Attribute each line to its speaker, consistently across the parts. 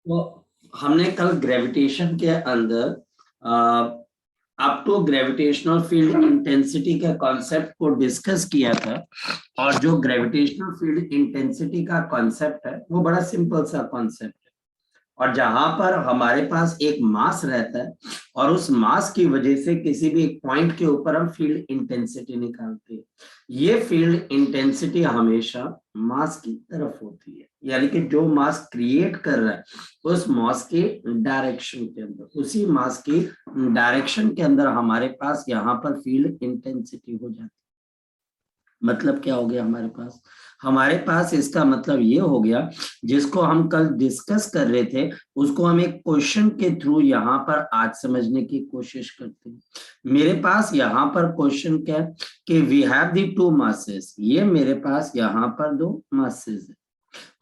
Speaker 1: तो हमने कल ग्रेविटेशन के अंदर up to gravitational field intensity के कॉन्सेप्ट को डिस्कस किया था। और जो ग्रेविटेशनल फील्ड इंटेंसिटी का कॉन्सेप्ट है वो बड़ा सिंपल सा कॉन्सेप्ट है। और जहां पर हमारे पास एक मास रहता है और उस मास की वजह से किसी भी एक पॉइंट के ऊपर हम फील्ड इंटेंसिटी निकालते हैं। ये फील्ड इंटेंसिटी हमेशा मास की तरफ होती है, यानी कि जो मास क्रिएट कर रहा है उस मास के डायरेक्शन के अंदर, उसी मास की डायरेक्शन के अंदर हमारे पास यहाँ पर फील्ड इंटेंसिटी हो जाती है। मतलब क्या हो गया हमारे पास इसका मतलब ये हो गया, जिसको हम कल डिस्कस कर रहे थे उसको हम एक क्वेश्चन के थ्रू यहाँ पर आज समझने की कोशिश करते हैं। मेरे पास यहाँ पर क्वेश्चन क्या है कि we have the two masses. ये मेरे पास यहाँ पर दो मासेस है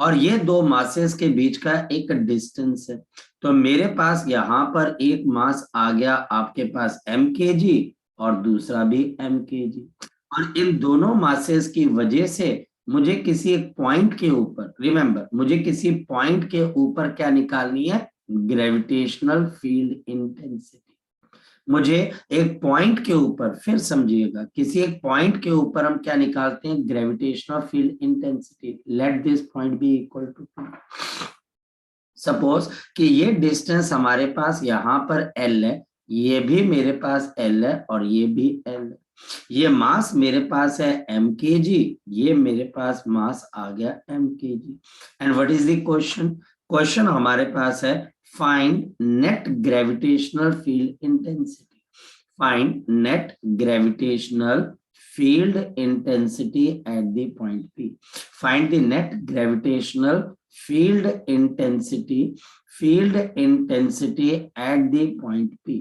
Speaker 1: और ये दो मासेस के बीच का एक डिस्टेंस है। तो मेरे पास यहाँ पर एक मास आ गया आपके पास mkg और दूसरा भी mkg। और इन दोनों मासेस की वजह से मुझे किसी एक पॉइंट के ऊपर, रिमेंबर, मुझे किसी पॉइंट के ऊपर क्या निकालनी है, ग्रेविटेशनल फील्ड इंटेंसिटी। मुझे एक पॉइंट के ऊपर, फिर समझिएगा, किसी एक पॉइंट के ऊपर हम क्या निकालते हैं, gravitational field intensity. Let this point be equal to, suppose कि ये डिस्टेंस हमारे पास यहाँ पर L है, ये भी मेरे पास L है और ये भी L है। ये मास मेरे पास है mkg, ये मेरे पास मास आ गया mkg। And what is the question? Question हमारे पास है find net gravitational field intensity. Find net gravitational field intensity at the point P. Find the net gravitational field intensity at the point P.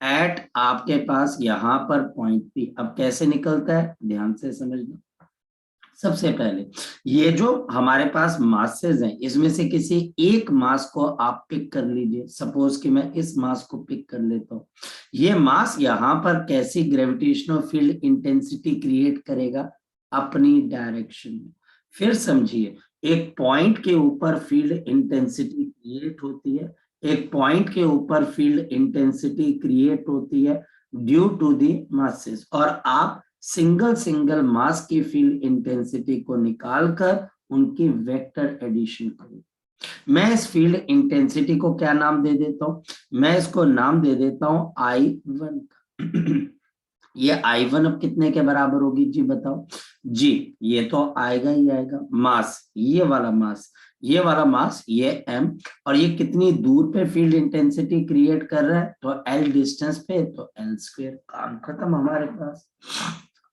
Speaker 1: At आपके पास यहां पर point P। अब कैसे निकलता है, ध्यान से समझना। सबसे पहले ये जो हमारे पास मासेस हैं इसमें से किसी एक मास को आप पिक कर लीजिए। सपोज कि मैं इस मास को पिक कर लेता हूं। ये मास यहाँ पर कैसी ग्रेविटेशनल फील्ड इंटेंसिटी क्रिएट करेगा, अपनी डायरेक्शन में। फिर समझिए, एक पॉइंट के ऊपर फील्ड इंटेंसिटी क्रिएट होती है, एक पॉइंट के ऊपर फील्ड इंटेंसिटी क्रिएट होती है ड्यू टू दी मासेस। और आप सिंगल मास की फील्ड इंटेंसिटी को निकालकर उनकी वेक्टर एडिशन करूं। मैं इस फील्ड इंटेंसिटी को क्या नाम दे देता हूं, मैं इसको नाम दे देता हूं I1। ये I1 अब कितने के बराबर होगी जी बताओ जी? ये तो आएगा ही आएगा मास, ये वाला मास, ये वाला मास, ये m। और ये कितनी दूर पे फील्ड इंटेंसिटी क्रिएट कर रहा है, तो L डिस्टेंस पे, तो L स्क्वायर। काम खत्म हमारे पास।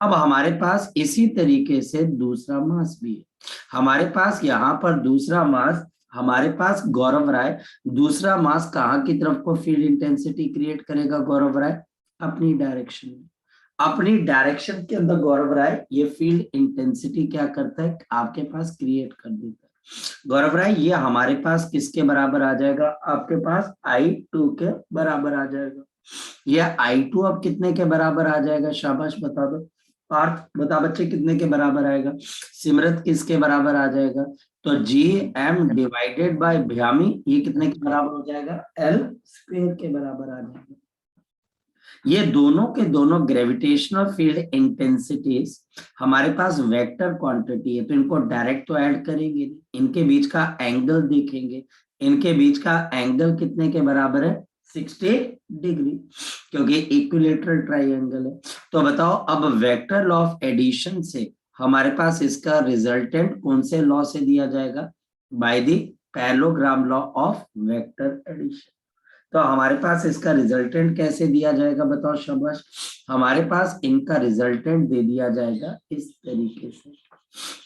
Speaker 1: अब हमारे पास इसी तरीके से दूसरा मास भी है। हमारे पास यहाँ पर दूसरा मास, हमारे पास गौरव राय, दूसरा मास कहाँ की तरफ को फील्ड इंटेंसिटी क्रिएट करेगा गौरव राय, अपनी डायरेक्शन में। अपनी डायरेक्शन के अंदर गौरव राय ये फील्ड इंटेंसिटी क्या करता है, आपके पास क्रिएट कर देता है। गौरव राय ये हमारे पास किसके बराबर आ जाएगा, आपके पास I2 के बराबर आ जाएगा। ये I2 अब कितने के बराबर आ जाएगा, शाबाश बता दो। पार्थ बता बच्चे कितने के बराबर आएगा, सिमरत किसके बराबर आ जाएगा, तो GM डिवाइडेड बाय भ्यामी, ये कितने के बराबर हो जाएगा, L स्क्वायर के बराबर आ जाएगा। ये दोनों के दोनों ग्रेविटेशनल फील्ड इंटेंसिटीज हमारे पास वेक्टर क्वांटिटी है, तो इनको डायरेक्ट तो ऐड करेंगे, इनके बीच का एंगल देखेंगे, इनके बीच का एंगल कितने के बराबर है, 60 डिग्री, क्योंकि इक्विलेटरल ट्राइंगल है। तो बताओ अब वेक्टर लॉ ऑफ एडिशन से हमारे पास इसका रिजल्टेंट कौन से लॉ से दिया जाएगा, by the parallelogram law of vector addition. तो हमारे पास इसका रिजल्टेंट कैसे दिया जाएगा बताओ शाबाश, हमारे पास इनका रिजल्टेंट दे दिया जाएगा इस तरीके से।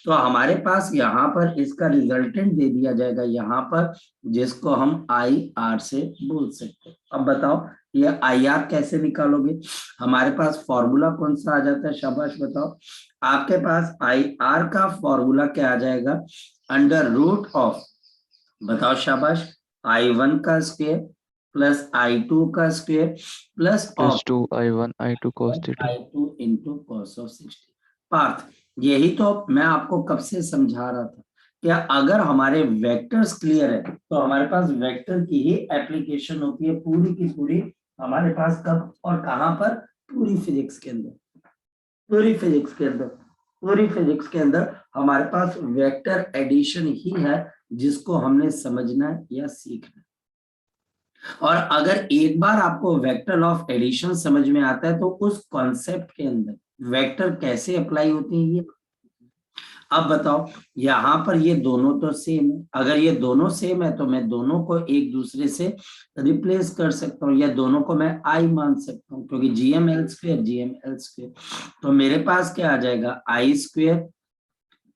Speaker 1: तो हमारे पास यहाँ पर इसका रिजल्टेंट दे दिया जाएगा यहाँ पर, जिसको हम IR से बोल सकते हैं। अब बताओ ये IR कैसे निकालोगे, हमारे पास फॉर्मूला कौन सा आ जाता है, शाबाश बताओ। आपके पास IR का फॉर्मूला क्या आ जाएगा, अंडर रूट ऑफ, बताओ शाबाश, I1 का स्क्वायर प्लस I2 का square plus
Speaker 2: plus 2I1 I2 cos theta.
Speaker 1: I2 into cos of 60। Parth यही तो मैं आपको कब से समझा रहा था कि अगर हमारे वेक्टर्स क्लियर है तो हमारे पास वेक्टर की ही एप्लीकेशन होती है पूरी की पूरी हमारे पास, कब और कहां पर, पूरी फिजिक्स के अंदर। पूरी फिजिक्स के अंदर, पूरी फिजिक्स के अंदर हमारे पास वेक्टर एडिशन ही है जिसको हमने समझना है या सीखना है। और अगर एक बार आपको वेक्टर ऑफ एडिशन समझ में आता है तो उस कॉन्सेप्ट के अंदर वेक्टर कैसे अप्लाई होते हैं ये। अब बताओ, यहाँ पर ये दोनों तो सेम है, अगर ये दोनों सेम है तो मैं दोनों को एक दूसरे से रिप्लेस कर सकता हूँ, या दोनों को मैं आई मान सकता हूँ, क्योंकि GM_L², तो मेरे पास क्या आ जाएगा, I²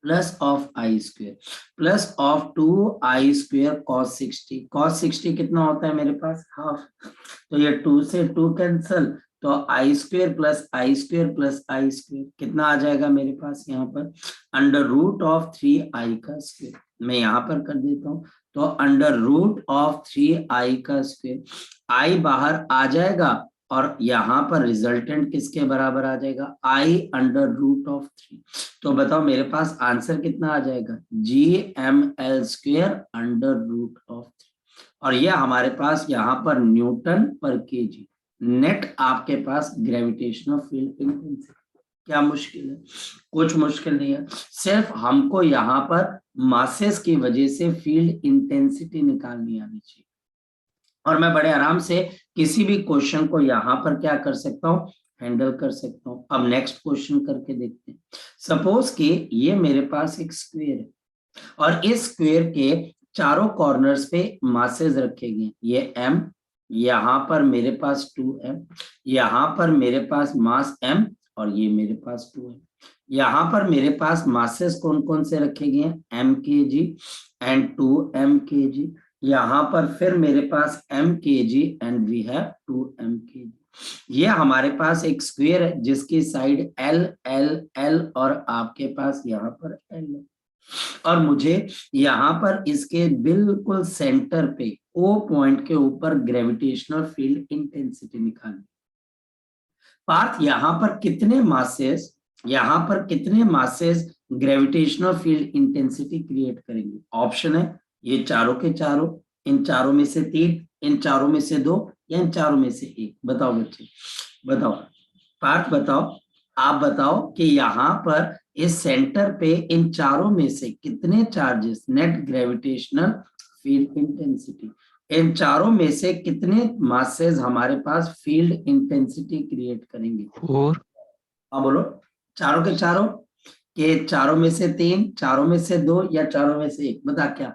Speaker 1: plus of I² plus of 2I² cos 60 कितना होता है मेरे पास, हाफ, तो ये 2 से 2 कैंसल, तो I² plus I² plus I² कितना आ जाएगा मेरे पास यहाँ पर, √3I का स्क्वायर। मैं यहाँ पर कर देता हूँ, तो √3I का स्क्वायर, I बाहर आ जाएगा और यहाँ पर रिजल्टेंट किसके बराबर आ जाएगा, I√3। तो बताओ मेरे पास आंसर कितना आ जाएगा, GML² और ये हमारे पास यहाँ पर न्यूटन पर केजी नेट आपके पास ग्रेविटेशनल फील्ड इंटेंसिटी। क्या मुश्किल है, कुछ मुश्किल नहीं है, सिर्फ हमको यहाँ पर मासेस की वजह से फील्ड इंटेंसिटी निकालनी आनी चाहिए और मैं बड़े आराम से किसी भी क्वेश्चन को यहाँ पर क्या कर सकता हूँ, हैंडल कर सकता हूँ। अब नेक्स्ट क्वेश्चन करके देखते हैं। सपोज कि ये मेरे पास एक स्क्वायर है और इस स्क्वायर के चारों कॉर्नर्स पे मासेस रखे गए, ये m, यहाँ पर मेरे पास 2m, यहाँ पर मेरे पास मास m और ये मेरे पास 2m। यहाँ पर मेरे पास मासेस कौन कौन से रखे गए हैं, m kg and 2m kg। यहाँ पर फिर मेरे पास m kg and we have 2m kg। ये हमारे पास एक स्क्वायर है जिसकी साइड L L L और आपके पास यहाँ पर L है और मुझे यहाँ पर इसके बिल्कुल सेंटर पे O पॉइंट के ऊपर ग्रेविटेशनल फील्ड इंटेंसिटी निकालनी। पार्थ यहाँ पर कितने masses gravitational field intensity create करेंगे, ऑप्शन है ये चारों के चारों, इन चारों में से 3, इन चारों में से 2 या इन चारों में से 1। बताओ बच्चे, बताओ, पार्थ बताओ, आप बताओ कि यहाँ पर इस सेंटर पे इन चारों में से कितने charges net gravitational field intensity, इन चारों में से कितने मासेस हमारे पास फील्ड इंटेंसिटी क्रिएट करेंगे,
Speaker 2: 4
Speaker 1: हाँ बोलो, चारों के चारों, के चारों में से 3, चारों में से 2 या चारों में से 1, बता क्या,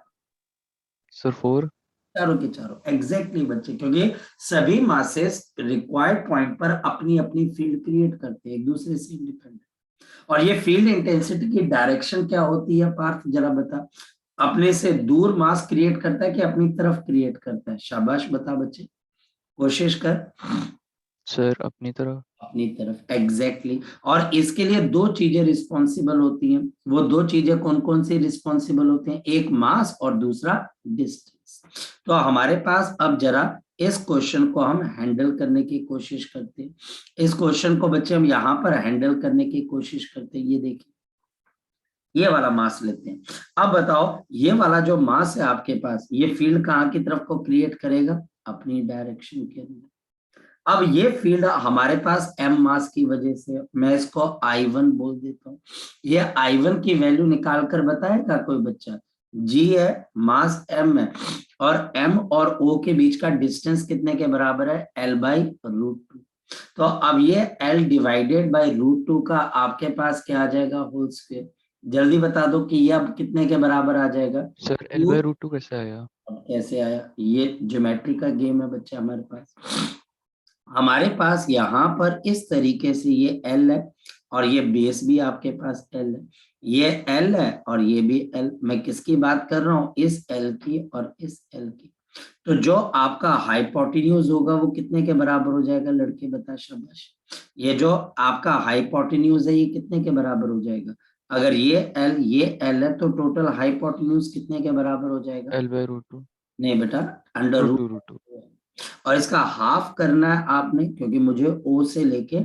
Speaker 2: सर 4
Speaker 1: चारों के चारों, एग्जैक्टली बच्चे, क्योंकि सभी मासेस रिक्वायर्ड पॉइंट पर अपनी अपनी फील्ड क्रिएट करते हैं एक दूसरे से इंडिपेंडेंट। और ये फील्ड इंटेंसिटी की डायरेक्शन क्या होती है पार्थ, जरा बता, अपने से दूर मास क्रिएट करता है कि अपनी तरफ क्रिएट करता है, शाबाश बता बच्चे, कोशिश कर,
Speaker 2: सर अपनी तरफ
Speaker 1: अपनी तरफ, एग्जैक्टली और इसके लिए 2 चीजें रिस्पॉन्सिबल होती हैं, वो 2 चीजें कौन कौन सी रिस्पॉन्सिबल होती हैं, एक मास और दूसरा डिस्टेंस। तो हमारे पास अब जरा इस क्वेश्चन को हम हैंडल करने की कोशिश करते हैं। इस क्वेश्चन को बच्चे हम यहाँ पर हैंडल करने की कोशिश करते हैं। ये देखिए, ये वाला मास लेते हैं। अब बताओ ये वाला जो मास है आपके पास, ये फील्ड कहाँ की तरफ को क्रिएट करेगा, अपनी डायरेक्शन के अंदर। अब ये फील्ड हमारे पास m मास की वजह से, मैं इसको I1 बोल देता हूँ। ये I1 की वैल्यू निकाल कर बताएगा कोई बच्चा, g है, मास m है और m और o के बीच का डिस्टेंस कितने के बराबर है, L/√2। तो अब ये L डिवाइडेड बाई √2 का आपके पास क्या आ जाएगा, होल स्क्वायर। जल्दी बता दो कि ये अब कितने के बराबर आ जाएगा,
Speaker 2: सर L/√2 कैसे आया?
Speaker 1: अब कैसे आया, ये ज्योमेट्री का गेम है बच्चा हमारे पास। हमारे पास यहाँ पर इस तरीके से ये L है और ये बेस भी आपके पास L है, ये L है और ये भी L। मैं किसकी बात कर रहा हूँ, इस L की और इस L की। तो जो आपका हाइपोटेन्यूज होगा वो कितने के बराबर हो जाएगा, लड़के बता, शाबाश। ये जो आपका हाइपोटेन्यूज है ये कितने के बराबर हो जाएगा, अगर ये L है तो टोटल हाइपोटेन्यूज कितने के बराबर हो जाएगा,
Speaker 2: L/√2
Speaker 1: नहीं बेटा, अंडर
Speaker 2: √2
Speaker 1: रूट, और इसका हाफ करना है आपने, क्योंकि मुझे O से लेके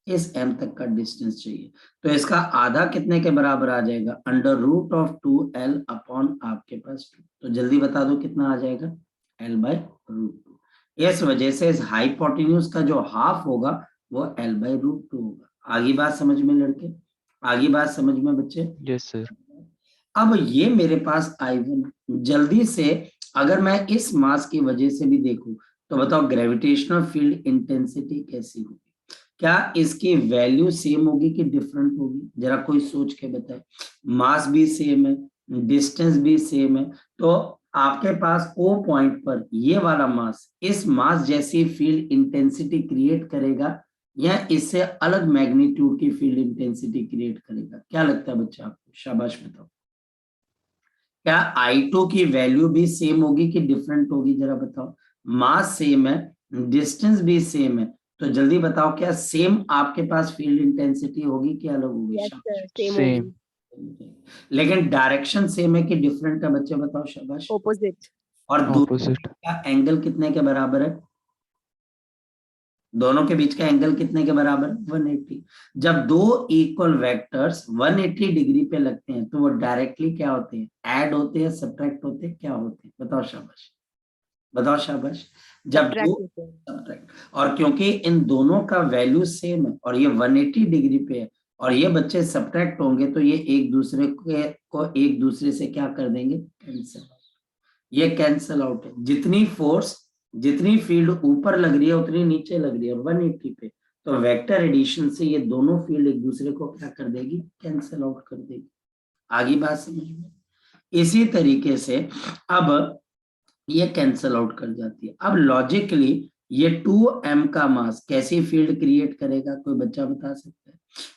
Speaker 1: इस m तक का डिस्टेंस चाहिए, तो इसका आधा कितने के बराबर आ जाएगा, under root of 2l upon आपके पास 2। तो जल्दी बता दो कितना आ जाएगा, l बाई रूट 2। इस वजह से इस हाइपोटेन्यूज का जो हाफ होगा वो l बाई रूट 2 होगा। आगे बात समझ में लड़के, आगे बात समझ में बच्चे।
Speaker 2: Yes sir.
Speaker 1: अब ये मेरे पास I1, जल्दी से अगर मैं इस मास की वजह से भी देखूं तो बताओ ग्रेविटेशनल फील्ड इंटेंसिटी कैसी होगी, क्या इसकी वैल्यू सेम होगी कि डिफरेंट होगी, जरा कोई सोच के बताए। मास भी सेम है, डिस्टेंस भी सेम है, तो आपके पास O पॉइंट पर ये वाला मास इस मास जैसी फील्ड इंटेंसिटी क्रिएट करेगा या इससे अलग मैग्नीट्यूड की फील्ड इंटेंसिटी क्रिएट करेगा, क्या लगता है बच्चा आपको, शाबाश बताओ। क्या I2 की वैल्यू भी सेम होगी कि डिफरेंट होगी, जरा बताओ। मास सेम है, डिस्टेंस भी सेम है, तो जल्दी बताओ क्या सेम आपके पास फील्ड इंटेंसिटी होगी कि अलग होगी।
Speaker 3: Yes sir, same
Speaker 2: same.
Speaker 3: होगी।
Speaker 1: लेकिन डायरेक्शन सेम है कि डिफरेंट है, बच्चे बताओ शाबाश।
Speaker 3: ऑपोजिट।
Speaker 1: और दोनों
Speaker 2: ऑपोजिट।
Speaker 1: का एंगल कितने के बराबर है, दोनों के बीच का एंगल कितने के बराबर, 180। जब दो इक्वल वेक्टर्स 180 डिग्री पे लगते हैं तो वो डायरेक्टली क्या होते हैं, ऐड होते हैं, सब्ट्रैक्ट होते हैं, क्या होते हैं, बताओ शाबाश, बताओ शाबाश। जब दो सब्ट्रैक्ट, और क्योंकि इन दोनों का वैल्यू सेम है और ये 180 डिग्री पे है और ये बच्चे सब्ट्रैक्ट होंगे तो ये एक दूसरे को एक दूसरे से क्या कर देंगे, कैंसिल। ये कैंसिल आउट है, जितनी फोर्स जितनी फील्ड ऊपर लग रही है उतनी नीचे लग रही है 180 पे, तो वेक्टर एडिशन से ये दोनों फील्ड एक दूसरे को क्या कर देगी, कैंसिल आउट कर देगी। आगे बात समझ में। इसी तरीके से अब ये कैंसिल आउट कर जाती है। अब लॉजिकली ये 2m का मास कैसी फील्ड क्रिएट करेगा, कोई बच्चा बता सकता है।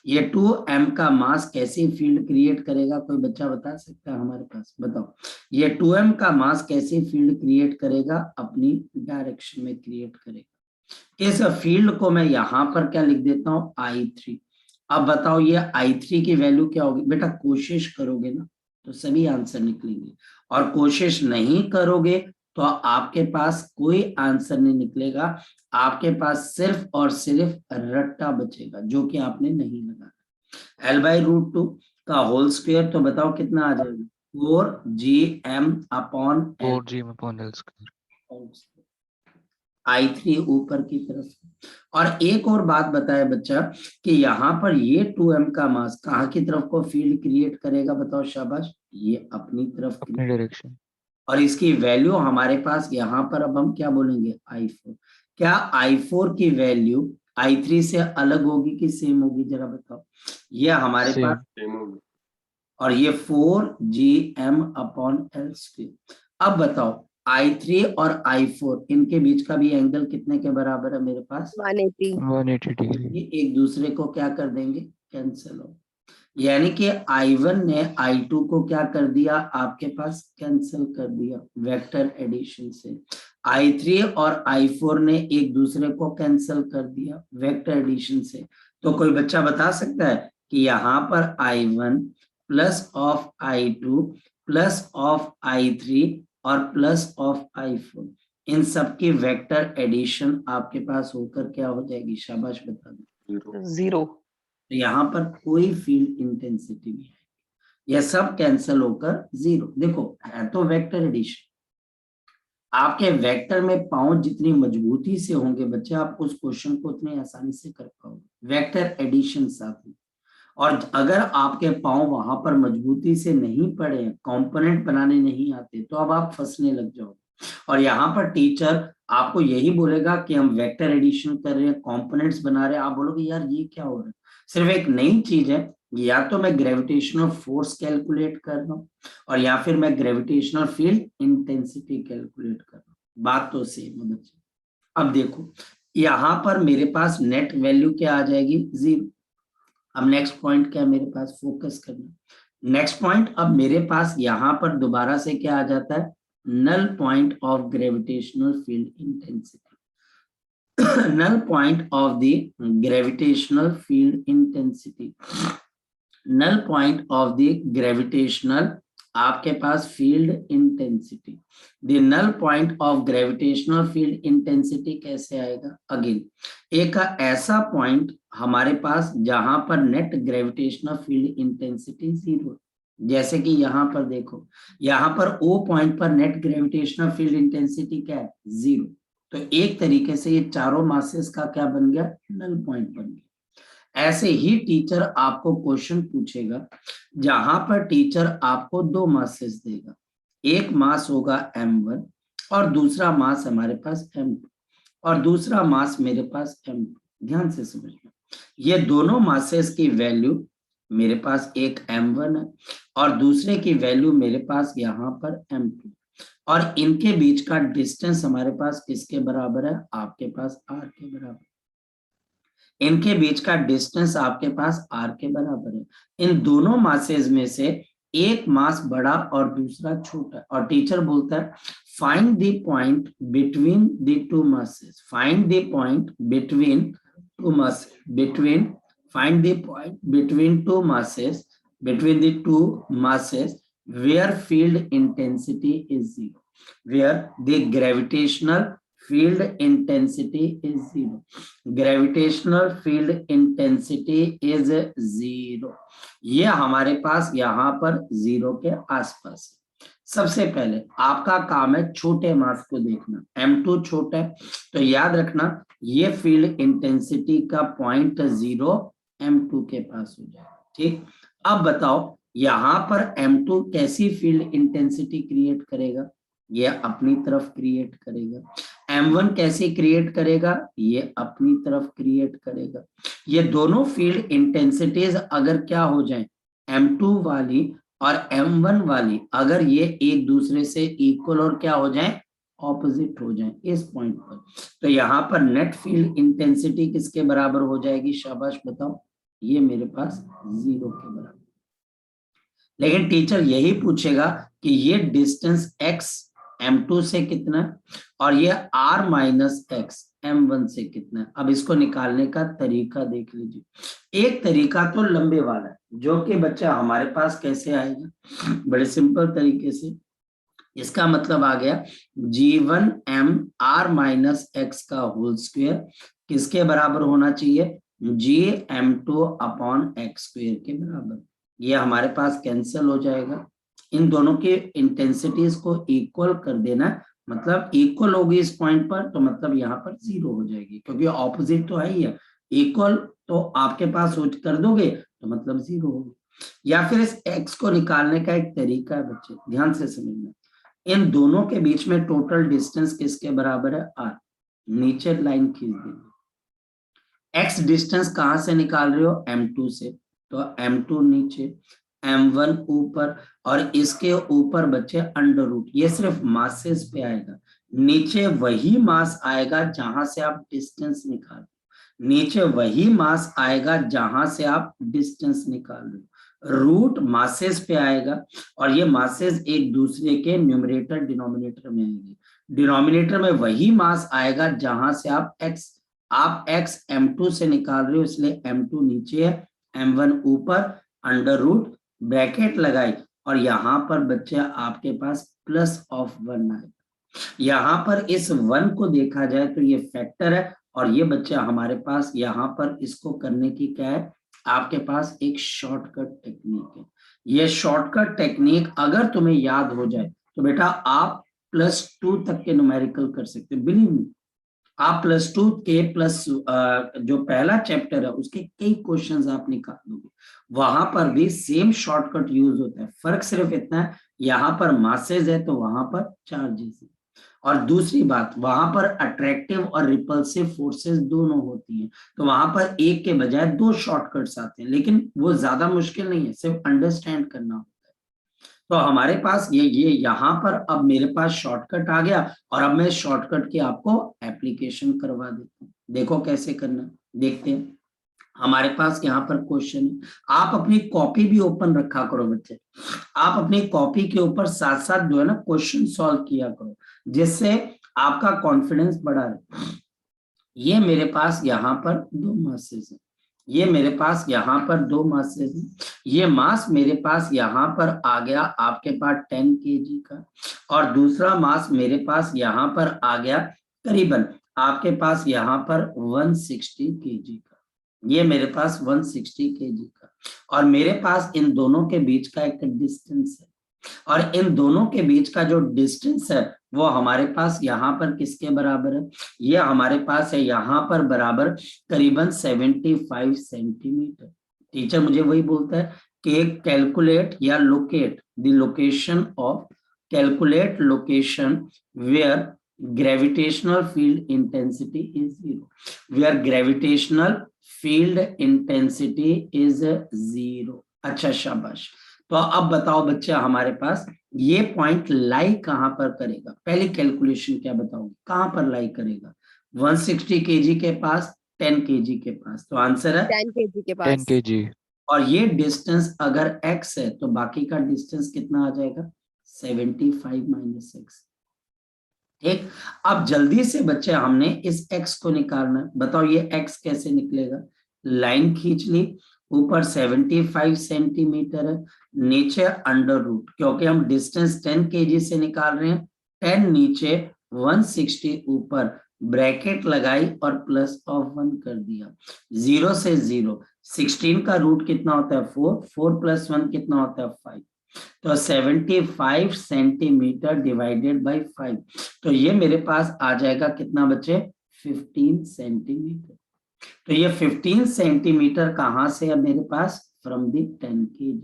Speaker 1: ये 2m का मास कैसी फील्ड क्रिएट करेगा, कोई बच्चा बता सकता है हमारे पास, बताओ। ये 2m का मास कैसी फील्ड क्रिएट करेगा, अपनी डायरेक्शन में क्रिएट करेगा। इस फील्ड को मैं यहां पर क्या लिख देता हूं, I3। अब बताओ ये I3 की वैल्यू क्या होगी, बेटा कोशिश करोगे ना तो सभी आंसर निकलेंगे, और कोशिश नहीं करोगे तो आपके पास कोई आंसर नहीं निकलेगा, आपके पास सिर्फ और सिर्फ रट्टा बचेगा जो कि आपने नहीं लगाया। L बाई रूट 2 का होल स्क्वायर, तो बताओ कितना आ जाएगा, 4gm upon L।
Speaker 2: 4g upon L square.
Speaker 1: I3 ऊपर की तरफ। और एक और बात बताए बच्चा कि यहाँ पर ये 2m का मास कहाँ की तरफ को फील्ड क्रिएट करेगा, बताओ शाबाश, ये अपनी तरफ
Speaker 2: अपनी डायरेक्शन।
Speaker 1: और इसकी वैल्यू हमारे पास यहाँ पर अब हम क्या बोलेंगे, I4। क्या I4 की वैल्यू I3 से अलग होगी कि सेम होगी, जरा बताओ। ये हमारे पास सेम होगी, और ये 4gm अपॉन L स्क्वायर। अब बताओ I3 और I4 इनके बीच का भी एंगल कितने के बराबर है मेरे पास,
Speaker 2: 180 डिग्री।
Speaker 1: ये एक दूसरे को क्या कर देंगे, कैंसिल हो, यानी कि I1 ने I2 को क्या कर दिया, आपके पास कैंसिल कर दिया वेक्टर एडिशन से। I3 और I4 ने एक दूसरे को कैंसिल कर दिया वेक्टर एडिशन से। तो कोई बच्चा बता सकता है कि यहाँ पर I1 plus of I2 plus of I3 और प्लस ऑफ I4, इन सब की वेक्टर एडिशन आपके पास होकर क्या हो जाएगी, शाबाश बता दो,
Speaker 3: 0।
Speaker 1: तो यहाँ पर कोई फील्ड इंटेंसिटी नहीं है, यह सब कैंसिल होकर 0। देखो है तो वेक्टर एडिशन, आपके वेक्टर में पांव जितनी मजबूती से होंगे बच्चे आप उस क्वेश्चन को उतनी आसानी से कर पाओगे, वेक्टर एडिशन साथ में। और अगर आपके पांव वहां पर मजबूती से नहीं पड़े, कंपोनेंट बनाने नहीं आते, तो अब आप फंसने लग जाओगे। और यहाँ पर टीचर आपको यही बोलेगा कि हम वेक्टर एडिशन कर रहे हैं, कंपोनेंट्स बना रहे हैं, आप बोलोगे यार ये क्या हो रहा है, सिर्फ एक नई चीज है, या तो मैं ग्रेविटेशनल फोर्स कैलकुलेट कर रहा हूँ और या फिर मैं ग्रेविटेशनल फील्ड इंटेंसिटी कैलकुलेट कर रहा हूँ, बात तो सेम है बच्चे। अब देखो यहाँ पर मेरे पास नेट वैल्यू क्या आ जाएगी, 0। अब नेक्स्ट पॉइंट क्या मेरे पास फोकस करना, नेक्स्ट पॉइंट अब मेरे पास यहाँ पर दोबारा से क्या आ जाता है, null point of gravitational field intensity. null point of the gravitational field intensity, null point of the gravitational आपके पास field intensity, the null point of gravitational field intensity कैसे आएगा? अगेन एक ऐसा पॉइंट हमारे पास जहां पर net gravitational field intensity zero, जैसे कि यहाँ पर देखो, यहाँ पर ओ पॉइंट पर नेट ग्रेविटेशनल फील्ड इंटेंसिटी क्या है? जीरो। तो एक तरीके से ये चारों मासेस का क्या बन गया? नल पॉइंट बन गया। ऐसे ही टीचर आपको क्वेश्चन पूछेगा जहां पर टीचर आपको दो मासेस देगा, एक मास होगा m1 और दूसरा मास हमारे पास m2 और दूसरा मास मेरे पास m2। ध्यान से समझना, ये दोनों मासेस की वैल्यू मेरे पास एक m1 है और दूसरे की वैल्यू मेरे पास यहाँ पर m2 और इनके बीच का डिस्टेंस हमारे पास किसके बराबर है? आपके पास r के बराबर। इनके बीच का डिस्टेंस आपके पास r के बराबर है। इन दोनों मासेस में से एक मास बड़ा और दूसरा छोटा, और टीचर बोलता है find the point between the two masses, find the point between two masses, between, find the point between two masses, between the two masses where field intensity is zero, where the gravitational field intensity is zero, gravitational field intensity is zero। ये हमारे पास यहाँ पर zero के आसपास है। सबसे पहले आपका काम है छोटे मास को देखना, m2 छोटा है तो याद रखना ये फील्ड इंटेंसिटी का पॉइंट जीरो m2 के पास हो जाएगा। ठीक, अब बताओ यहां पर m2 कैसी फील्ड इंटेंसिटी क्रिएट करेगा? ये अपनी तरफ क्रिएट करेगा। m1 कैसे क्रिएट करेगा? ये अपनी तरफ क्रिएट करेगा। ये दोनों फील्ड इंटेंसिटीज अगर क्या हो जाए, m2 वाली और m1 वाली, अगर ये एक दूसरे से इक्वल और क्या हो जाए, ऑपोजिट हो जाए इस पॉइंट पर, तो यहाँ पर नेट फील्ड इंटेंसिटी किसके बराबर हो जाएगी? शाबाश बताओ, ये मेरे पास जीरो के बराबर। लेकिन टीचर यही पूछेगा कि ये डिस्टेंस x m2 से कितना है और ये r माइनस x m1 से कितना है। अब इसको निकालने का तरीका देख लीजिए। एक तरीका तो लंबे वाला है जो कि बच्चा हमारे पास कैसे आएगा, बड़े सिंपल तरीके से। इसका मतलब आ गया g1 m r minus x का होल स्क्वायर किसके बराबर होना चाहिए? g m2 upon x square के बराबर। ये हमारे पास कैंसिल हो जाएगा। इन दोनों के इंटेंसिटीज को इक्वल कर देना, मतलब इक्वल होगी इस पॉइंट पर, तो मतलब यहाँ पर जीरो हो जाएगी क्योंकि ऑपोजिट तो है ही है। इक्वल तो आपके पास कर दोगे तो मतलब जीरो होगी। या फिर इस x को निकालने का एक तरीका है बच्चे, ध्यान से समझना। इन दोनों के बीच में टोटल डिस्टेंस किसके बराबर है? r। नीचे लाइन खींच देंगे। x डिस्टेंस कहां से निकाल रहे हो? m2 से, तो m2 नीचे, m1 ऊपर और इसके ऊपर बच्चे अंडर रूट। ये सिर्फ मासेस पे आएगा, नीचे वही मास आएगा जहां से आप डिस्टेंस निकाल, नीचे वही मास आएगा जहां से आप डिस्टेंस निकाल रहे हो। रूट मासेस पे आएगा और ये मासेस एक दूसरे के न्यूमरेटर डिनोमिनेटर में आएंगे। डिनोमिनेटर में वही मास आएगा जहां से आप x m2 से निकाल रहे हो, इसलिए m2 नीचे है, m1 ऊपर, अंडर रूट, ब्रैकेट लगाई और यहाँ पर बच्चे आपके पास प्लस ऑफ 1 आएगा। यहाँ पर इस 1 को देखा जाए तो ये फैक्टर है और ये बच्चा हमारे पास यहाँ पर इसको करने की क्या है, आपके पास एक शॉर्टकट टेक्निक है। ये शॉर्टकट टेक्निक अगर तुम्हें याद हो जाए तो बेटा आप +2 तक के न्यूमेरिकल कर सकते हो। बिलीव मी, आप +2 के प्लस जो पहला चैप्टर है उसके कई क्वेश्चंस आप निकाल दोगे, वहां पर भी सेम शॉर्टकट यूज होता है। फर्क सिर्फ इतना है, यहाँ पर मासेज है तो वहां पर चार्जेस है, और दूसरी बात वहां पर अट्रैक्टिव और रिपल्सिव फोर्सेस दोनों होती हैं, तो वहां पर एक के बजाय दो शॉर्टकट्स आते हैं, लेकिन वो ज्यादा मुश्किल नहीं है, सिर्फ अंडरस्टैंड करना होता है। तो हमारे पास ये यहाँ पर अब मेरे पास शॉर्टकट आ गया और अब मैं शॉर्टकट की आपको एप्लीकेशन करवा देता हूँ। देखो कैसे करना, देखते हैं। हमारे पास यहाँ पर क्वेश्चन है, आप अपनी कॉपी भी ओपन रखा करो बच्चे, आप अपनी कॉपी के ऊपर साथ साथ जो है ना क्वेश्चन सॉल्व किया करो, जिससे आपका कॉन्फिडेंस बढ़ा रहे। ये मेरे पास यहाँ पर दो मासेस है, ये मेरे पास यहाँ पर 2 मासेस हैं, ये मास मेरे पास यहाँ पर आ गया आपके पास 10 kg का, और दूसरा मास मेरे पास यहाँ पर आ गया करीबन आपके पास यहाँ पर 160 kg का। ये मेरे पास 160 kg का, और मेरे पास इन दोनों के बीच का एक डिस्टेंस है, और इन दोनों के बीच का जो डिस्टेंस है वो हमारे पास यहाँ पर किसके बराबर है, ये हमारे पास है यहाँ पर बराबर करीबन 75 सेंटीमीटर। टीचर मुझे वही बोलता है कि कैलकुलेट या locate the location of, calculate location where gravitational field intensity is 0, where gravitational field intensity is 0। अच्छा शाबाश। तो अब बताओ बच्चे हमारे पास ये पॉइंट लाई कहां पर करेगा, पहली कैलकुलेशन क्या बताओगे, कहां पर लाई करेगा, 160 kg के पास, 10 kg के पास, तो आंसर है
Speaker 3: 10 kg के
Speaker 2: 10
Speaker 3: पास।
Speaker 2: kg।
Speaker 1: और ये डिस्टेंस अगर x है तो बाकी का डिस्टेंस कितना आ जाएगा, 75 माइनस x। ठीक, अब जल्दी से बच्चे हमने इस x को निकालना है। बताओ ये x कैसे निकलेगा, लाइन खींच ली, ऊपर 75 सेंटीमीटर है, नीचे अंडर रूट, क्योंकि हम डिस्टेंस 10 kg से निकाल रहे हैं, 10 नीचे 160 ऊपर, ब्रैकेट लगाई और प्लस ऑफ 1 कर दिया, 0 से 0, 16 का रूट कितना होता है 4, 4 प्लस 1 कितना होता है 5, तो 75 सेंटीमीटर डिवाइडेड बाई 5, तो ये मेरे पास आ जाएगा कितना बच्चे, 15 सेंटीमीटर। तो ये 15 सेंटीमीटर कहां से है मेरे पास, फ्रॉम दी 10 kg,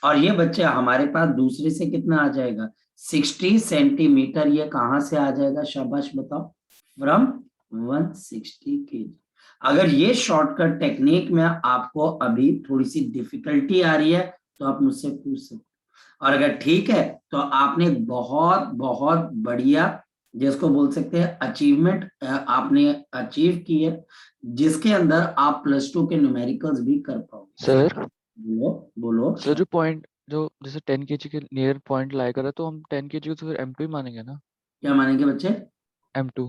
Speaker 1: और ये बच्चे हमारे पास दूसरे से कितना आ जाएगा 60 सेंटीमीटर, ये कहां से आ जाएगा शाबाश बताओ, फ्रॉम 160 kg। अगर ये शॉर्टकट टेक्निक में आपको अभी थोड़ी सी डिफिकल्टी आ रही है तो आप मुझसे पूछ सकते, और अगर ठीक है तो आपने बहुत बहुत बढ़िया, जिसको बोल सकते हैं अचीवमेंट आपने अचीव की है, जिसके अंदर आप +2 के न्यूमेरिकल्स भी कर पाओगे।
Speaker 2: सर
Speaker 1: बोलो बोलो।
Speaker 2: सर जो पॉइंट जो जैसे 10 kg के नियर पॉइंट लाई कर रहा है तो हम 10 kg को तो फिर M2 ही मानेंगे ना।
Speaker 1: क्या मानेंगे बच्चे,
Speaker 2: M2।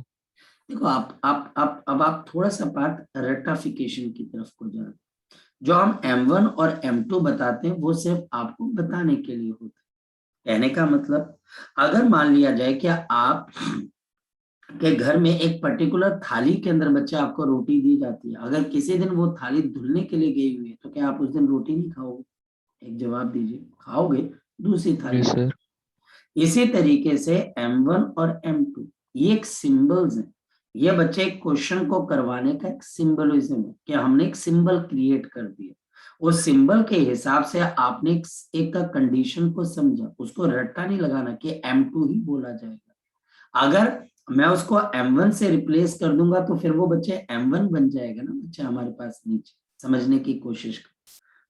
Speaker 1: देखो आप अब आप थोड़ा सा पार्ट रेक्टाफिकेशन की तरफ को जा रहे हैं। जो हम M1 और M2 बताते हैं वो सिर्फ आपको बताने के लिए होता है। कहने का मतलब, अगर मान लिया जाए कि आप के घर में एक पर्टिकुलर थाली के अंदर बच्चे आपको रोटी दी जाती है, अगर किसी दिन वो थाली धुलने के लिए गई हुई है तो क्या आप उस दिन रोटी नहीं खाओगे, एक जवाब दीजिए, खाओगे दूसरी थाली।
Speaker 2: Yes sir.
Speaker 1: इसी तरीके से M1 और M2 ये एक सिंबल्स हैं, ये बच्चे एक क्वेश्चन को करवाने का एक सिंबलिज्म है कि हमने एक सिंबल क्रिएट कर दिया, उस सिंबल के हिसाब से आपने एक का कंडीशन को समझा, उसको रट्टा नहीं लगाना कि M2 ही बोला जाएगा। अगर मैं उसको M1 से रिप्लेस कर दूंगा तो फिर वो बच्चे M1 बन जाएगा ना बच्चे हमारे पास नीचे, समझने की कोशिश कर।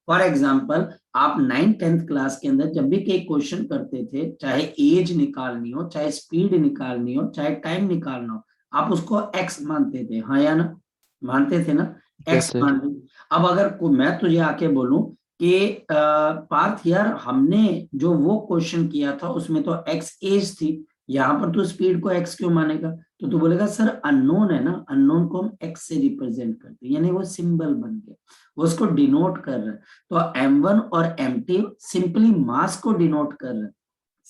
Speaker 1: फॉर एग्जाम्पल आप 9th-10th क्लास के अंदर जब भी कोई क्वेश्चन करते थे, चाहे एज निकालनी हो, चाहे स्पीड निकालनी हो, चाहे टाइम निकालना हो, आप उसको एक्स मानते थे, हाँ या ना, मानते थे ना, एक्स मानते। अब अगर मैं तुझे आके बोलूं कि पार्थ यार हमने जो वो क्वेश्चन किया था उसमें तो एक्स एज थी, यहाँ पर तो स्पीड को एक्स क्यों मानेगा, तो तू बोलेगा सर अननोन है ना, अननोन को हम एक्स से रिप्रेजेंट करते हैं, यानी वो सिंबल बन गया, वो उसको डिनोट कर रहा है। तो M1 और M2 सिंपली मास को डिनोट कर रहा है,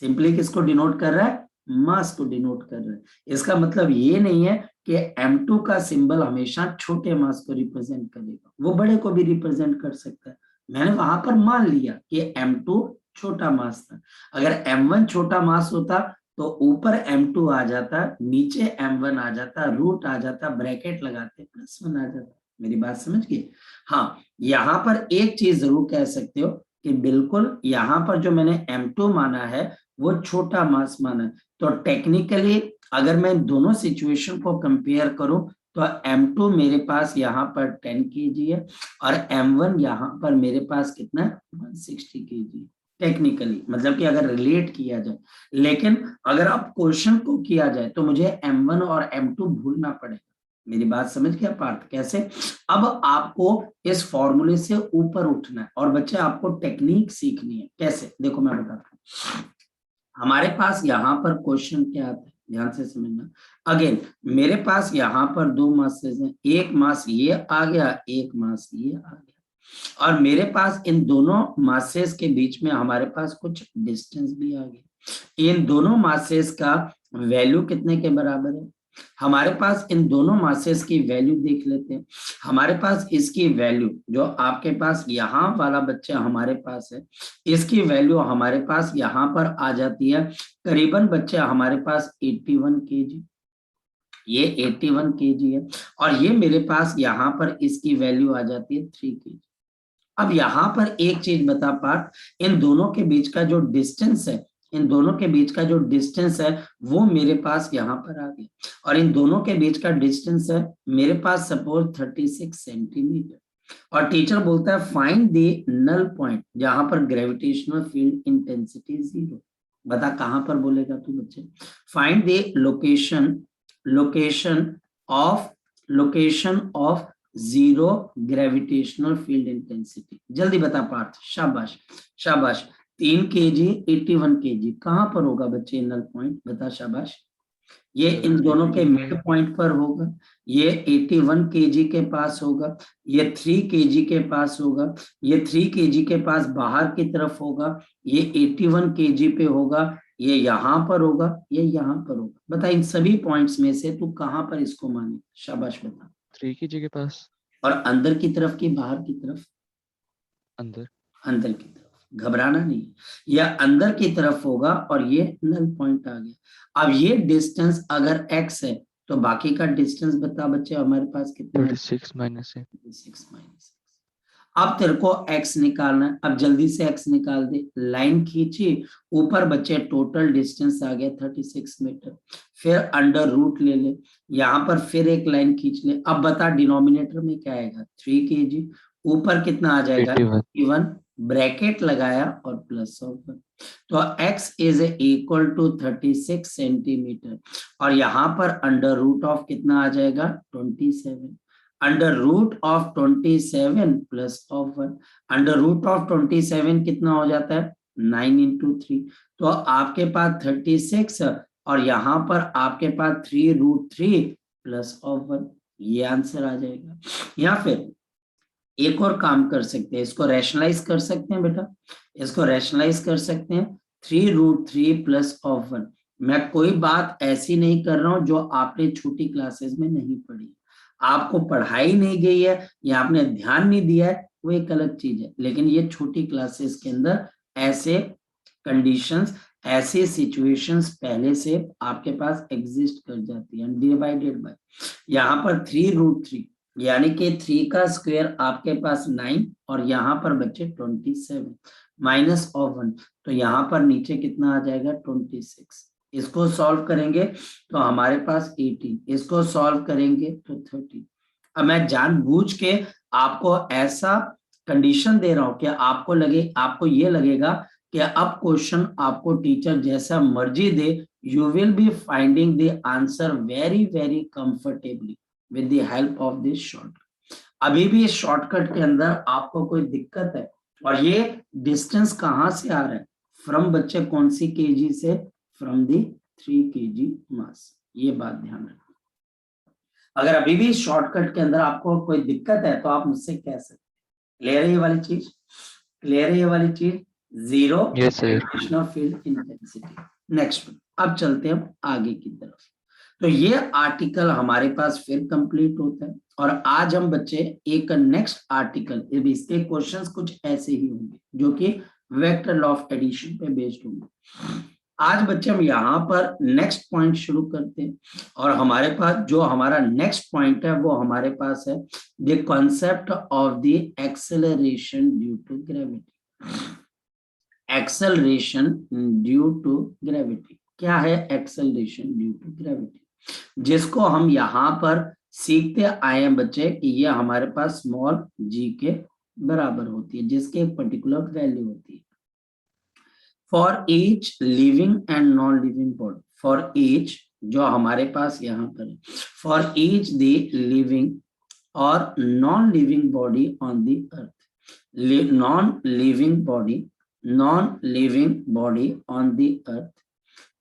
Speaker 1: सिंपली किसको डिनोट कर रहा है, मास को डिनोट कर रहा है। इसका मतलब ये नहीं है कि M2 का सिंबल हमेशा छोटे मास को रिप्रेजेंट करेगा, वो बड़े को भी रिप्रेजेंट कर सकता है। मैंने वहां पर मान लिया कि M2 छोटा मास था, अगर M1 छोटा मास होता तो ऊपर M2 आ जाता, नीचे M1 आ जाता, रूट आ जाता, ब्रैकेट लगाते +1 आ जाता। मेरी बात समझ गई। हाँ, यहाँ पर एक चीज जरूर कह सकते हो कि बिल्कुल यहाँ पर जो मैंने M2 माना है वो छोटा मास माना है, तो टेक्निकली अगर मैं दोनों सिचुएशन को कंपेयर करूं तो M2 मेरे पास यहाँ पर 10 kg है और M1 यहाँ पर मेरे पास कितना है 160 kg, टेक्निकली मतलब कि अगर रिलेट किया जाए। लेकिन अगर आप क्वेश्चन को किया जाए तो मुझे M1 और M2 भूलना पड़ेगा। मेरी बात समझ गया पार्थ, कैसे? अब आपको इस फॉर्मूले से ऊपर उठना है और बच्चे आपको टेक्निक सीखनी है, कैसे देखो मैं बताता हूँ। हमारे पास यहाँ पर क्वेश्चन क्या आता है, ध्यान से समझना। अगेन मेरे पास यहाँ पर दो मासेस हैं, एक मास ये आ गया, एक मास ये आ गया, और मेरे पास इन दोनों मासेस के बीच में हमारे पास कुछ डिस्टेंस भी आ गया। इन दोनों मासेस का वैल्यू कितने के बराबर है, हमारे पास इन दोनों मासेस की वैल्यू देख लेते हैं। हमारे पास इसकी वैल्यू जो आपके पास यहाँ वाला बच्चा हमारे पास है, इसकी वैल्यू हमारे पास यहाँ पर आ जाती है करीबन बच्चा हमारे पास 81 केजी, ये 81 केजी है, और ये मेरे पास यहाँ पर इसकी वैल्यू आ जाती है 3 केजी। अब यहाँ पर एक चीज बता पार्थ, इन दोनों के बीच का जो डिस्टेंस है, इन दोनों के बीच का जो डिस्टेंस है वो मेरे पास यहाँ पर आ गया, और इन दोनों के बीच का डिस्टेंस है मेरे पास सपोज 36 सेंटीमीटर, और टीचर बोलता है फाइंड द नल पॉइंट जहां पर ग्रेविटेशनल फील्ड इंटेंसिटी 0। बता कहां पर बोलेगा तू बच्चे, find the location of zero gravitational field intensity. जल्दी बता पार्थ, शाबाश शाबाश। 3 केजी 81 केजी कहां पर होगा बच्चे नल पॉइंट, बता शाबाश। ये इन दोनों के मिड पॉइंट पर होगा, ये 81 केजी के पास होगा, ये 3 केजी के पास होगा, ये 3 केजी के पास बाहर की तरफ होगा, ये 81 केजी पे होगा, ये यहाँ पर होगा, ये यहाँ पर होगा। बता इन सभी पॉइंट्स में से तू कहां पर इसको माने, शाबाश बता।
Speaker 2: 3 केजी के पास।
Speaker 1: और अंदर की तरफ की बाहर की तरफ,
Speaker 2: अंदर।
Speaker 1: अंदर की तरफ, घबराना नहीं, यह अंदर की तरफ होगा, और ये नल पॉइंट आ गया। अब ये डिस्टेंस अगर x है तो बाकी का डिस्टेंस बता बच्चे हमारे पास कितना है,
Speaker 2: 36 माइनस है।
Speaker 1: 36 माइनस। अब तेरे को x निकालना है, अब जल्दी से x निकाल दे, लाइन खींची, ऊपर बच्चे टोटल डिस्टेंस आ गया 36 मीटर, फिर अंडर रूट ले ले, यहाँ पर फिर एक लाइन खींच ले। अब बता डिनोमिनेटर में क्या आएगा, 3 केजी, ऊपर कितना आ जाएगा 81, ब्रैकेट लगाया और प्लस ऑफ 1, तो x is equal to 36 centimetre, और यहाँ पर अंडर रूट ऑफ कितना आ जाएगा 27, under root of 27 plus of 1, under root of 27 कितना हो जाता है 9 इंटू 3, तो आपके पास 36 और यहाँ पर आपके पास 3√3 प्लस ऑफ 1, ये आंसर आ जाएगा। या फिर एक और काम कर सकते हैं, इसको रैशनलाइज कर सकते हैं बेटा, इसको रैशनलाइज कर सकते हैं 3√3 प्लस ऑफ 1। मैं कोई बात ऐसी नहीं कर रहा हूं जो आपने छोटी क्लासेस में नहीं पढ़ी, आपको पढ़ाई नहीं गई है या आपने ध्यान नहीं दिया है, वो एक अलग चीज है, लेकिन ये छोटी क्लासेस के अंदर ऐसे कंडीशंस, ऐसे सिचुएशंस पहले से आपके पास एग्जिस्ट कर जाती है। डिवाइडेड बाय यहाँ पर 3√3 यानी कि 3 का स्क्वायर आपके पास 9, और यहाँ पर बच्चे 27 माइनस ऑफ 1, तो यहाँ पर नीचे कितना आ जाएगा 26। इसको सॉल्व करेंगे तो हमारे पास 18, इसको सॉल्व करेंगे तो 30। अब मैं जानबूझ के आपको ऐसा कंडीशन दे रहा हूं कि आपको लगे, आपको ये लगेगा कि अब क्वेश्चन आपको टीचर जैसा मर्जी दे, you will be finding the answer very very comfortably with the help of this shortcut. अभी भी इस शॉर्टकट के अंदर आपको कोई दिक्कत है, और ये डिस्टेंस कहां से आ रहा है, फ्रॉम बच्चे कौन सी केजी से, फ्रॉम दी 3 केजी मास, ये बात ध्यान रखना। अगर अभी भी शॉर्टकट के अंदर आपको कोई दिक्कत है तो आप मुझसे कह सकते हैं। क्लियर है ये वाली चीज, क्लियर है ये वाली चीज, zero gravitational field intensity. Next, अब चलते हैं हम आगे की तरफ। तो ये आर्टिकल हमारे पास फिर कंप्लीट होता है, और आज हम बच्चे एक नेक्स्ट आर्टिकल, इसके क्वेश्चंस कुछ ऐसे ही होंगे जो कि वेक्टर लॉ ऑफ एडिशन पे बेस्ड होंगे। आज बच्चे हम यहाँ पर नेक्स्ट पॉइंट शुरू करते हैं, और हमारे पास जो हमारा नेक्स्ट पॉइंट है वो हमारे पास है the concept of the acceleration due to gravity. Acceleration due to gravity क्या है, एक्सेलरेशन ड्यू टू ग्रेविटी, जिसको हम यहाँ पर सीखते आए हैं बच्चे कि ये हमारे पास स्मॉल g के बराबर होती है, जिसके एक पर्टिकुलर वैल्यू होती है for each living and non living body. For each जो हमारे पास यहाँ पर है, फॉर ईच द लिविंग और non living body on the earth, non living body on the earth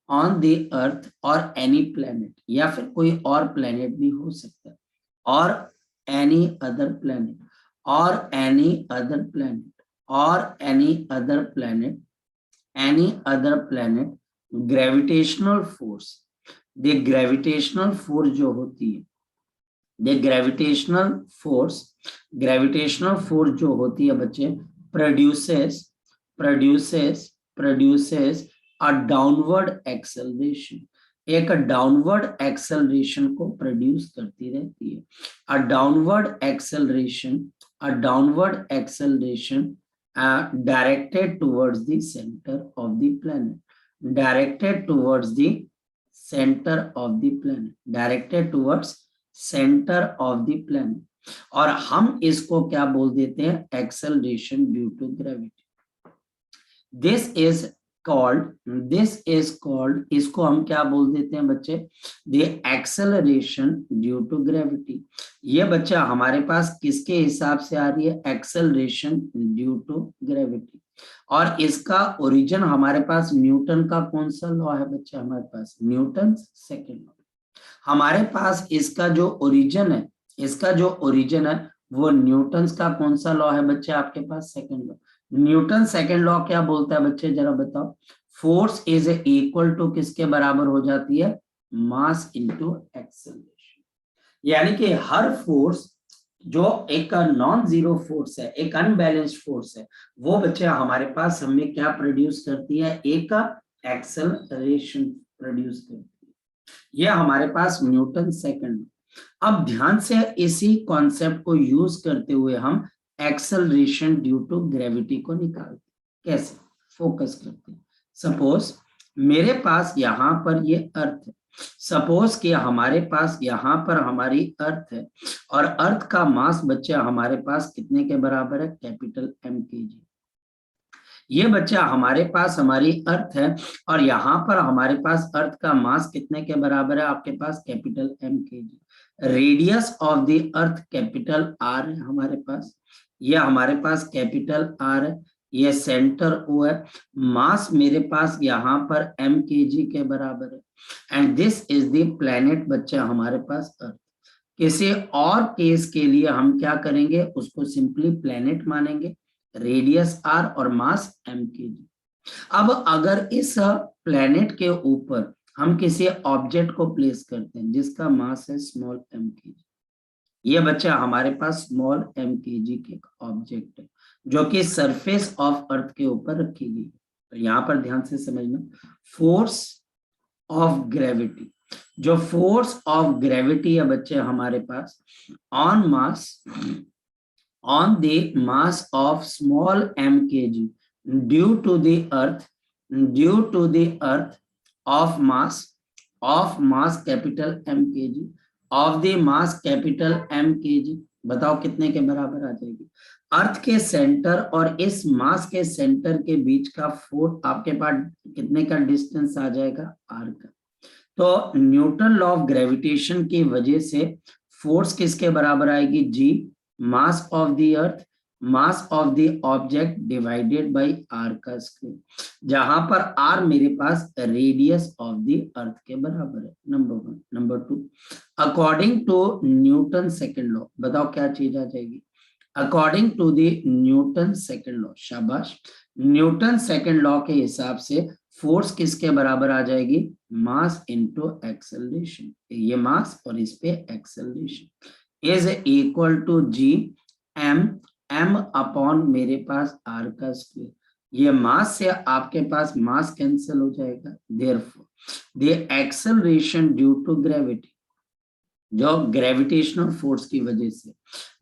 Speaker 1: on the अर्थ और एनी प्लेनेट, या फिर कोई और प्लेनेट भी हो सकता है, और एनी अदर प्लेनेट, और एनी अदर प्लेनेट, और any other planet, any other planet, gravitational force, the gravitational force जो होती है, द ग्रेविटेशनल फोर्स जो होती है बच्चे, produces produces produces a downward acceleration, एक डाउनवर्ड एक्सेलरेशन को प्रोड्यूस करती रहती है। A downward acceleration, a downward acceleration directed towards the center of the planet, directed towards the center of the planet, directed towards center of the planet, और हम इसको क्या बोल देते हैं, acceleration due to gravity. This is called, इसको हम क्या बोल देते हैं बच्चे, the acceleration due to gravity. ये बच्चा हमारे पास किसके हिसाब से आ रही है, एक्सेलरेशन ड्यू टू ग्रेविटी, और इसका ओरिजिन हमारे पास न्यूटन का कौन सा लॉ है बच्चा, हमारे पास न्यूटन सेकेंड लॉ। हमारे पास इसका जो ओरिजिन है, इसका जो ओरिजिन है वो न्यूटन का कौन सा लॉ है बच्चे आपके पास, second law. Newton second law क्या बोलता है बच्चे, जरा बताओ। फोर्स इज इक्वल टू किसके बराबर हो जाती है, मास इनटू एक्सेलरेशन। यानी कि हर फोर्स जो एक नॉन जीरो फोर्स है, एक अनबैलेंस्ड फोर्स है, वो बच्चे हमारे पास हमें क्या प्रोड्यूस करती है, एक एक्सेलरेशन प्रोड्यूस करती है। ये हमारे पास न्यूटन सेकंड। अब ध्यान से इसी कॉन्सेप्ट को यूज करते हुए हम एक्सेलरेशन ड्यू टू ग्रेविटी को निकालते, कैसे, फोकस करते हैं। सपोज मेरे पास यहाँ पर ये अर्थ है, सपोज कि हमारे पास यहाँ पर हमारी अर्थ है, और अर्थ का मास बच्चे हमारे पास कितने के बराबर है, कैपिटल M kg। ये बच्चा हमारे पास हमारी अर्थ है, और यहाँ पर हमारे पास अर्थ का मास कितने के बराबर है, आपके पास capital M kg। Radius of the earth capital R है हमारे पास, ये हमारे पास कैपिटल R है, ये सेंटर O है, मास मेरे पास यहाँ पर M kg के बराबर है, and this is the planet बच्चा हमारे पास अर्थ। किसी और केस के लिए हम क्या करेंगे, उसको सिंपली प्लेनेट मानेंगे, रेडियस R और मास M kg। अब अगर इस प्लेनेट के ऊपर हम किसी ऑब्जेक्ट को प्लेस करते हैं जिसका मास है स्मॉल m kg, ये बच्चा हमारे पास स्मॉल m kg के ऑब्जेक्ट है जो कि सरफेस ऑफ अर्थ के ऊपर रखी गई। तो यहाँ पर ध्यान से समझना, फोर्स ऑफ ग्रेविटी, जो फोर्स ऑफ ग्रेविटी है बच्चे हमारे pass on mass, on the mass of small m kg due to the earth, due to the earth of mass capital M kg, of the mass capital M kg, बताओ कितने के बराबर आ जाएगी। अर्थ के centre और इस मास के सेंटर के बीच का फोर्स आपके पास कितने का डिस्टेंस आ जाएगा, r का। तो न्यूटन लॉ ऑफ ग्रेविटेशन की वजह से फोर्स किसके बराबर आएगी, g, mass of the earth, mass of the object divided by r का स्क्वायर, जहां पर r मेरे पास रेडियस ऑफ द अर्थ के बराबर है, number 1। Number 2, according to Newton second law, बताओ क्या चीज आ जाएगी, according to the Newton second law, शाबाश, न्यूटन सेकंड लॉ के हिसाब से फोर्स किसके बराबर आ जाएगी, मास इनटू एक्सेलरेशन, ये मास और इस पे acceleration is equal to G m upon मेरे पास r का स्क्वायर। ये मास से आपके पास मास कैंसिल हो जाएगा, therefore the acceleration due to gravity, जो ग्रेविटेशनल फोर्स की वजह से,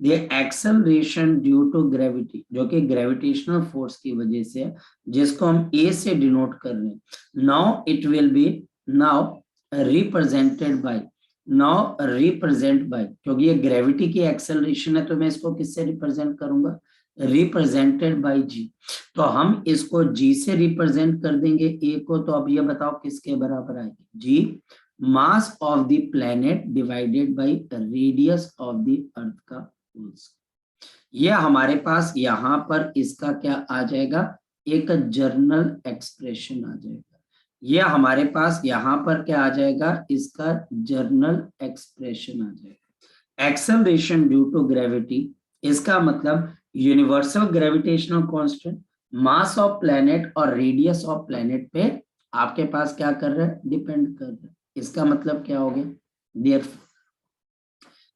Speaker 1: the acceleration due to gravity, जो कि ग्रेविटेशनल फोर्स की वजह से, जिसको हम ए से डिनोट कर रहे हैं, now it will be now represented by, now represent by, क्योंकि ये ग्रेविटी की एक्सेलरेशन है तो मैं इसको किससे रिप्रेजेंट करूंगा, रिप्रेजेंटेड बाय जी। तो हम इसको जी से रिप्रेजेंट कर देंगे ए को, तो अब ये बताओ किसके बराबर आएगी, G mass of the planet divided by radius of the earth का होल स्क्वायर। ये हमारे पास यहाँ पर इसका क्या आ जाएगा, एक जर्नल एक्सप्रेशन आ जाएगा, ये हमारे पास यहाँ पर क्या आ जाएगा, इसका जर्नल एक्सप्रेशन आ जाएगा। एक्सेलरेशन ड्यू टू ग्रेविटी, इसका मतलब universal gravitational constant, mass of planet और रेडियस ऑफ प्लैनेट पे आपके पास क्या कर रहा है, डिपेंड कर रहा है। इसका मतलब क्या हो गया,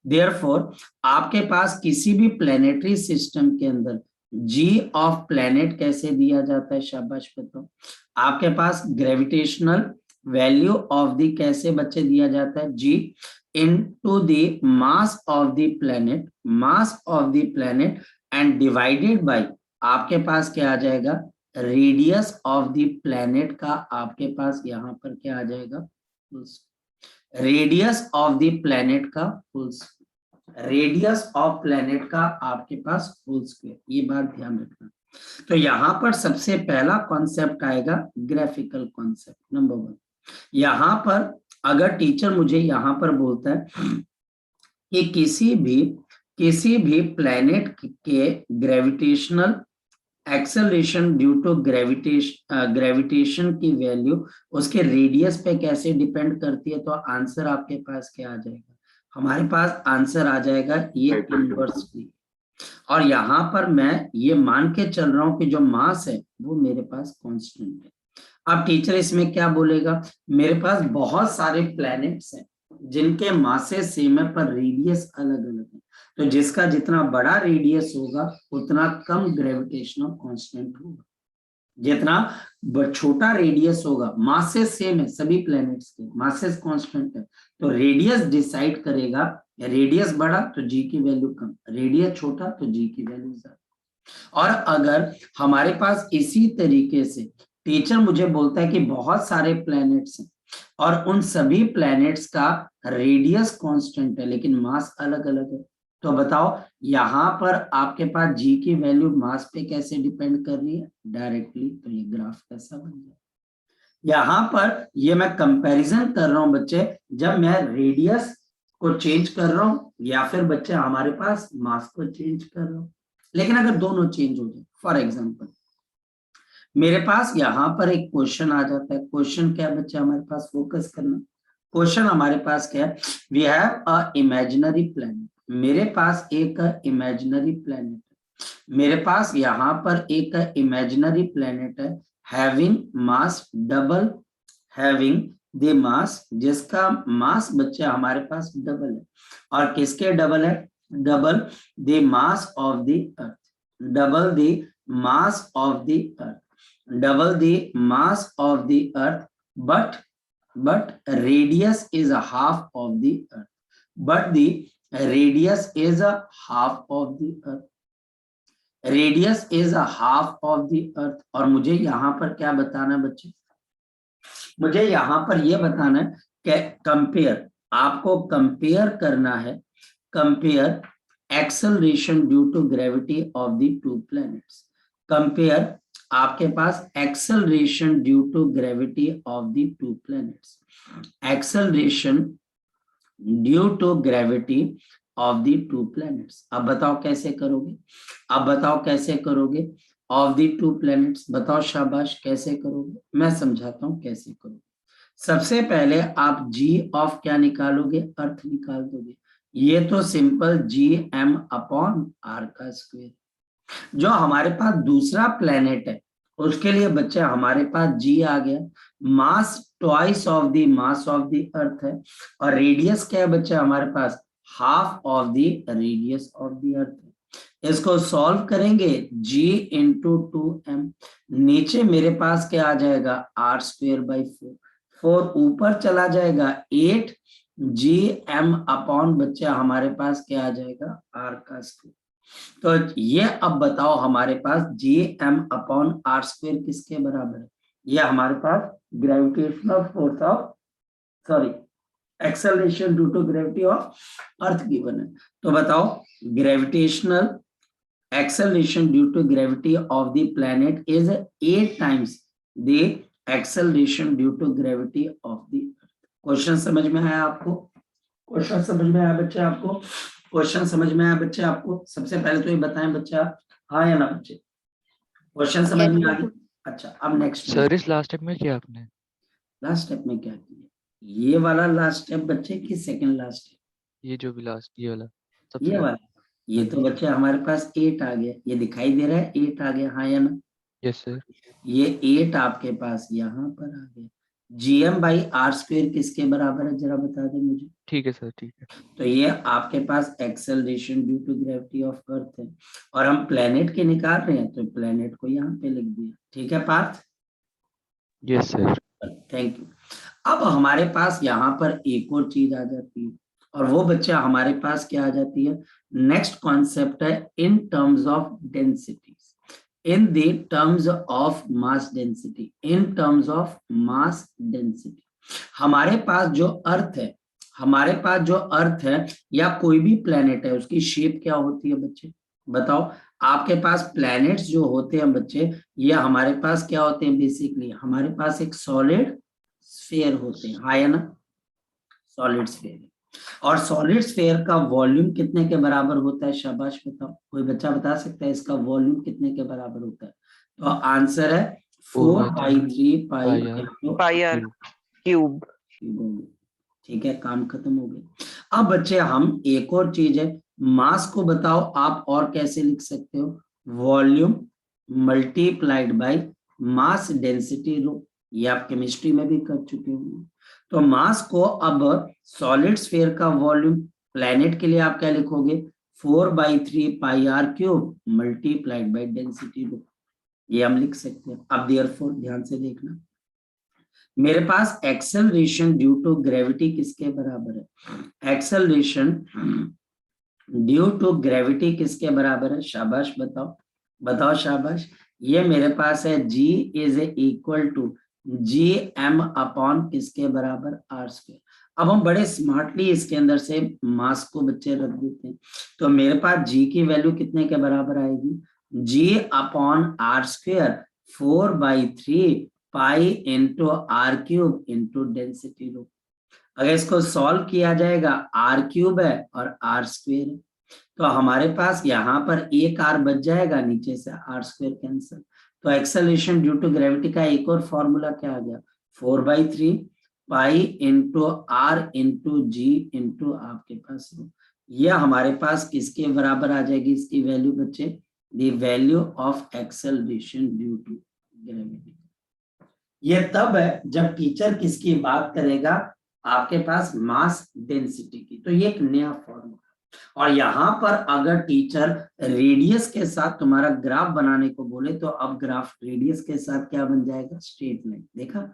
Speaker 1: देयरफॉर आपके पास किसी भी प्लैनेटरी सिस्टम के अंदर जी ऑफ प्लैनेट कैसे दिया जाता है, शाबाश बताओ। आपके पास ग्रेविटेशनल वैल्यू ऑफ द कैसे बच्चे दिया जाता है, G into the mass of the planet, mass of the planet and divided by आपके पास क्या आ जाएगा, रेडियस ऑफ द प्लैनेट का आपके पास यहाँ पर क्या आ जाएगा, रेडियस ऑफ द प्लैनेट का फुल, रेडियस ऑफ प्लैनेट का आपके पास होल स्क्वायर, ये बात ध्यान रखना। तो यहां पर सबसे पहला कॉन्सेप्ट आएगा ग्राफिकल कॉन्सेप्ट नंबर 1। यहां पर अगर टीचर मुझे यहां पर बोलता है कि किसी भी प्लैनेट के gravitational acceleration due to gravitation की वैल्यू उसके रेडियस पे कैसे डिपेंड करती है, तो आंसर आपके पास क्या आ जाएगा, हमारे पास आंसर आ जाएगा ये इनवर्सली। और यहाँ पर मैं ये मान के चल रहा हूं कि जो मास है वो मेरे पास कांस्टेंट है। अब टीचर इसमें क्या बोलेगा, मेरे पास बहुत सारे प्लैनेट्स हैं जिनके मासेस सेम है पर रेडियस अलग अलग है, तो जिसका जितना बड़ा रेडियस होगा उतना कम ग्रेविटेशनल कांस्टेंट होगा, जितना छोटा रेडियस होगा, मासेस सेम है सभी प्लैनेट्स के, मासेस कांस्टेंट है, तो रेडियस डिसाइड करेगा, रेडियस बड़ा तो जी की वैल्यू कम, रेडियस छोटा तो जी की वैल्यू ज्यादा। और अगर हमारे पास इसी तरीके से टीचर मुझे बोलता है कि बहुत सारे प्लैनेट्स हैं और उन सभी प्लैनेट्स का रेडियस कांस्टेंट है लेकिन मास अलग अलग है, तो बताओ यहां पर आपके पास जी की वैल्यू मास पे कैसे डिपेंड कर रही है, डायरेक्टली, तो ये ग्राफ कैसा बन जाए। यहां पर ये मैं कंपैरिजन कर रहा हूं बच्चे, जब मैं रेडियस को चेंज कर रहा हूं या फिर बच्चे हमारे पास मास को चेंज कर रहा हूं। लेकिन अगर दोनों चेंज हो जाए, फॉर एग्जांपल मेरे पास यहां पर एक क्वेश्चन आ जाता है, क्वेश्चन क्या है बच्चे, हमारे पास फोकस करना, क्वेश्चन हमारे पास क्या है, we have a imaginary planet, मेरे पास एक इमेजिनरी प्लैनेट है, मेरे पास यहाँ पर एक इमेजिनरी प्लैनेट है having mass double, having the mass, जिसका मास बच्चे हमारे पास डबल है, और किसके डबल है, double the mass of the earth, double the mass of the earth, double the mass of the earth, but radius is a half of the earth, but the radius is a half of the earth, radius is a half of the earth। और मुझे यहाँ पर क्या बताना है बच्चे, मुझे यहाँ पर ये बताना है कि कंपेयर, आपको कंपेयर करना है, compare acceleration due to gravity of the two planets, compare आपके पास acceleration due to gravity of the two planets, acceleration due to gravity of the two planets. अब बताओ कैसे करोगे, अब बताओ कैसे करोगे, ऑफ द टू प्लैनेट्स, बताओ शाबाश कैसे करोगे, मैं समझाता हूं कैसे करोगे। सबसे पहले आप जी ऑफ क्या निकालोगे, अर्थ निकाल दोगे, ये तो simple G M upon R का स्क्वायर। जो हमारे पास दूसरा प्लेनेट है उसके लिए बच्चे हमारे पास जी आ गया, mass twice of the mass of the earth है, और रेडियस क्या है बच्चे हमारे पास, half of the radius of the earth है। इसको सॉल्व करेंगे जी इंटू 2m, नीचे मेरे पास क्या आ जाएगा, आर स्क्वेयर बाई 4, 4 ऊपर चला जाएगा 8 जी एम अपॉन बच्चे हमारे पास क्या आ जाएगा, आर का स्क्वायर। तो ये अब बताओ हमारे पास G M upon R square किसके बराबर है, ये हमारे पास gravitational force of, sorry acceleration due to gravity of earth given है। तो बताओ gravitational acceleration due to gravity of the planet is 8 times the acceleration due to gravity of the earth। Question समझ में आया आपको, क्वेश्चन समझ में आया बच्चे आपको, क्वेश्चन समझ में आया बच्चे आपको, सबसे पहले तो ये बताएं बच्चा हाँ या ना बच्चे, क्वेश्चन समझ में आ गया। अच्छा अब नेक्स्ट
Speaker 2: सर इस लास्ट टाइम में किया आपने,
Speaker 1: लास्ट स्टेप में क्या किया, ये वाला लास्ट स्टेप बच्चे की सेकंड लास्ट स्टेप,
Speaker 2: ये जो भी लास्ट ये वाला सबसे
Speaker 1: ये
Speaker 2: लास्ट।
Speaker 1: वाला, ये तो बच्चे हमारे पास 8 आ गया, ये दिखाई दे रहा है 8 आ गया, हाँ या ना,
Speaker 2: यस सर।
Speaker 1: ये 8 आपके पास यहाँ पर आ गया। GM/r² किसके बराबर है, जरा बता दे मुझे।
Speaker 2: ठीक है सर, ठीक है।
Speaker 1: तो ये आपके पास acceleration due to gravity of earth है, और हम प्लेनेट के निकाल रहे हैं तो प्लेनेट को यहाँ पे लिख दिया, ठीक है Parth,
Speaker 2: yes sir.
Speaker 1: Thank you. अब हमारे पास यहाँ पर एक और चीज आ जाती है, और वो बच्चा हमारे पास क्या आ जाती है, नेक्स्ट कॉन्सेप्ट है इन terms of density, in the terms of mass density, in terms of mass density. हमारे पास जो अर्थ है, हमारे पास जो अर्थ है या कोई भी प्लेनेट है, उसकी शेप क्या होती है बच्चे, बताओ। आपके पास प्लैनेट्स जो होते हैं बच्चे, ये हमारे पास क्या होते हैं, बेसिकली हमारे पास एक सॉलिड स्फीयर होते हैं, हाँ या ना, सॉलिड स्फीयर। और सॉलिड स्फीयर का वॉल्यूम कितने के बराबर होता है, शाबाश बताओ, कोई बच्चा बता सकता है इसका वॉल्यूम कितने के बराबर होता है, तो आंसर है 4/3 पाई
Speaker 3: पाई आर क्यूब।
Speaker 1: ठीक है, काम खत्म हो गया। अब बच्चे हम एक और चीज है, मास को बताओ आप और कैसे लिख सकते हो, volume multiplied by mass density rho, ये आप केमिस्ट्री में भी कर चुके होंगे। तो मास को अब सॉलिड स्फीयर का वॉल्यूम, प्लैनेट के लिए आप क्या लिखोगे, 4/3 pi R cube multiplied by density rho, ये हम लिख सकते हैं। अब देयरफॉर ध्यान से देखना, मेरे पास एक्सेलरेशन ड्यू टू ग्रेविटी किसके बराबर है, एक्सेलरेशन ड्यू टू ग्रेविटी किसके बराबर है, शाबाश बताओ, बताओ शाबाश, ये मेरे पास है G is equal to GM/, किसके बराबर, r²। अब हम बड़े स्मार्टली इसके अंदर से मास को बच्चे रख देते हैं, तो मेरे पास G की वैल्यू कितने के बराबर आएगी, G/r², 4/3 pi into r³ into density rho. अगर इसको सॉल्व किया जाएगा, r³ है और r² है, तो हमारे पास यहाँ पर एक r बच जाएगा, नीचे से r² कैंसिल, तो एक्सेलरेशन ड्यू टू ग्रेविटी का एक और फॉर्मूला क्या आ गया, 4/3 pi into r into g into आपके पास रो, यह हमारे पास किसके बराबर आ जाएगी, इसकी वैल्यू बच्चे, the value of acceleration due to gravity. ये तब है जब टीचर किसकी बात करेगा, आपके पास मास डेंसिटी की, तो ये एक नया फॉर्मूला। और यहाँ पर अगर टीचर रेडियस के साथ तुम्हारा ग्राफ बनाने को बोले, तो अब ग्राफ रेडियस के साथ क्या बन जाएगा, स्ट्रेट लाइन। देखा,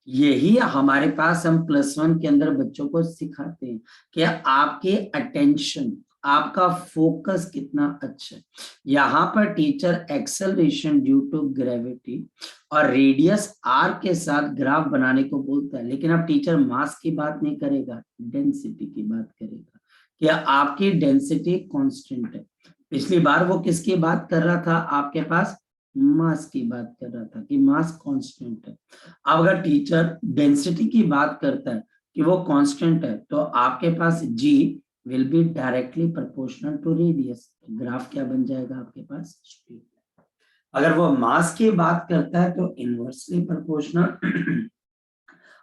Speaker 1: यही हमारे पास हम +1 के अंदर बच्चों को सिखाते हैं कि आपके अटेंशन, आपका फोकस कितना अच्छा है। यहाँ पर teacher acceleration due to gravity और रेडियस r के साथ ग्राफ बनाने को बोलता है, लेकिन अब टीचर मास की बात नहीं करेगा, डेंसिटी की बात करेगा, कि आपकी डेंसिटी कांस्टेंट है। पिछली बार वो किसकी बात कर रहा था, आपके पास मास की बात कर रहा था कि मास कांस्टेंट है। अब अगर टीचर डेंसिटी की बात करता है कि वो कांस्टेंट है, तो आपके पास G will be directly proportional to radius, graph क्या बन जाएगा आपके पास, स्ट्रेट। अगर वो मास की बात करता है तो इनवर्सली प्रोपोर्शनल,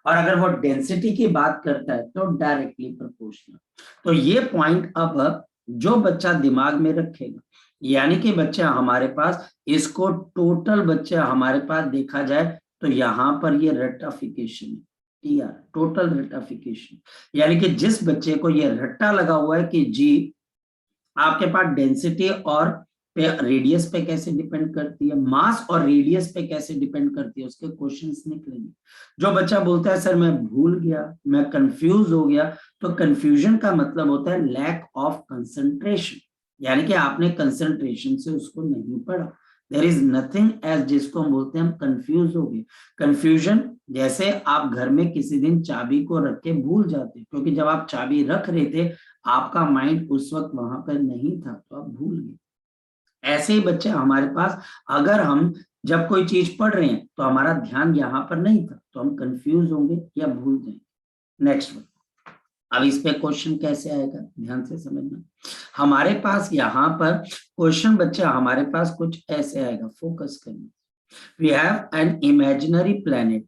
Speaker 1: और अगर वो डेंसिटी की बात करता है तो डायरेक्टली प्रोपोर्शनल। तो ये पॉइंट अब जो बच्चा दिमाग में रखेगा, यानी कि बच्चे हमारे पास इसको टोटल बच्चे हमारे पास देखा जाए तो यहाँ पर ये रट्टाफिकेशन है, टीआर, टोटल रट्टाफिकेशन, यानी कि जिस बच्चे को ये रट्टा लगा हुआ है कि जी आपके पास डेंसिटी और रेडियस पे कैसे डिपेंड करती है, मास और रेडियस पे कैसे डिपेंड करती है, उसके क्वेश्चंस निकलेंगे। जो बच्चा बोलता है सर मैं भूल गया, मैं कंफ्यूज हो गया, तो कंफ्यूजन का मतलब होता है लैक ऑफ कंसंट्रेशन, यानी कि आपने कंसंट्रेशन से उसको नहीं पढ़ा। देयर इज नथिंग एज, जिसको हम बोलते हैं हम कंफ्यूज हो गए। कंफ्यूजन जैसे आप घर में किसी दिन चाबी को रख के भूल जाते, क्योंकि जब आप चाबी रख रहे थे आपका माइंड उस वक्त वहां पर नहीं था, तो आप भूल गए। ऐसे ही बच्चे हमारे पास, अगर हम जब कोई चीज पढ़ रहे हैं तो हमारा ध्यान यहाँ पर नहीं था, तो हम कंफ्यूज होंगे या भूल जाएंगे। नेक्स्ट वन, अब इस पे क्वेश्चन कैसे आएगा, ध्यान से समझना। हमारे पास यहाँ पर क्वेश्चन बच्चे हमारे पास कुछ ऐसे आएगा, फोकस करना। We have an imaginary planet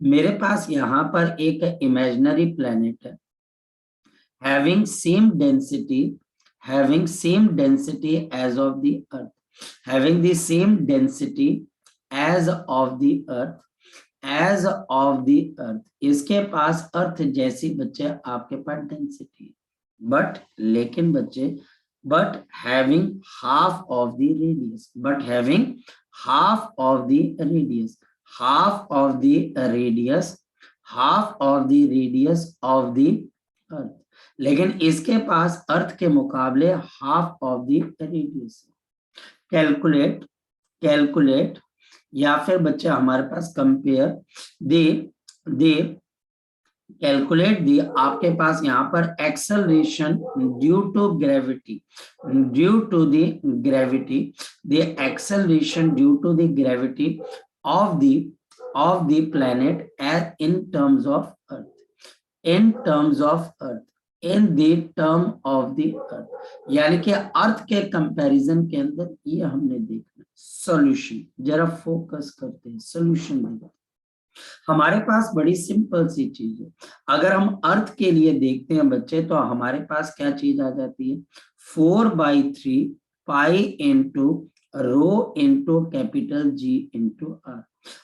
Speaker 1: मेरे पास यहाँ पर एक इमेजिनरी प्लेनेट है having same density as of the earth, having the same density as of the earth, इसके पास अर्थ जैसी बच्चे आपके पास डेंसिटी, बट लेकिन बच्चे but having half of the radius, half of the radius of the earth, लेकिन इसके पास अर्थ के मुकाबले half of the radius. Calculate या फिर बच्चे हमारे पास कंपेयर दे कैलकुलेट दी, आपके पास यहाँ पर acceleration due to gravity, the acceleration due to the gravity of the planet as in terms of earth, in the term of the earth, यानी कि अर्थ के कंपैरिजन के अंदर ये हमने देखना। सॉल्यूशन जरा फोकस करते हैं, सॉल्यूशन देखते। हमारे पास बड़ी सिंपल सी चीज है, अगर हम अर्थ के लिए देखते हैं बच्चे तो हमारे पास क्या चीज आ जाती है, 4/3 pi into rho into capital G into R.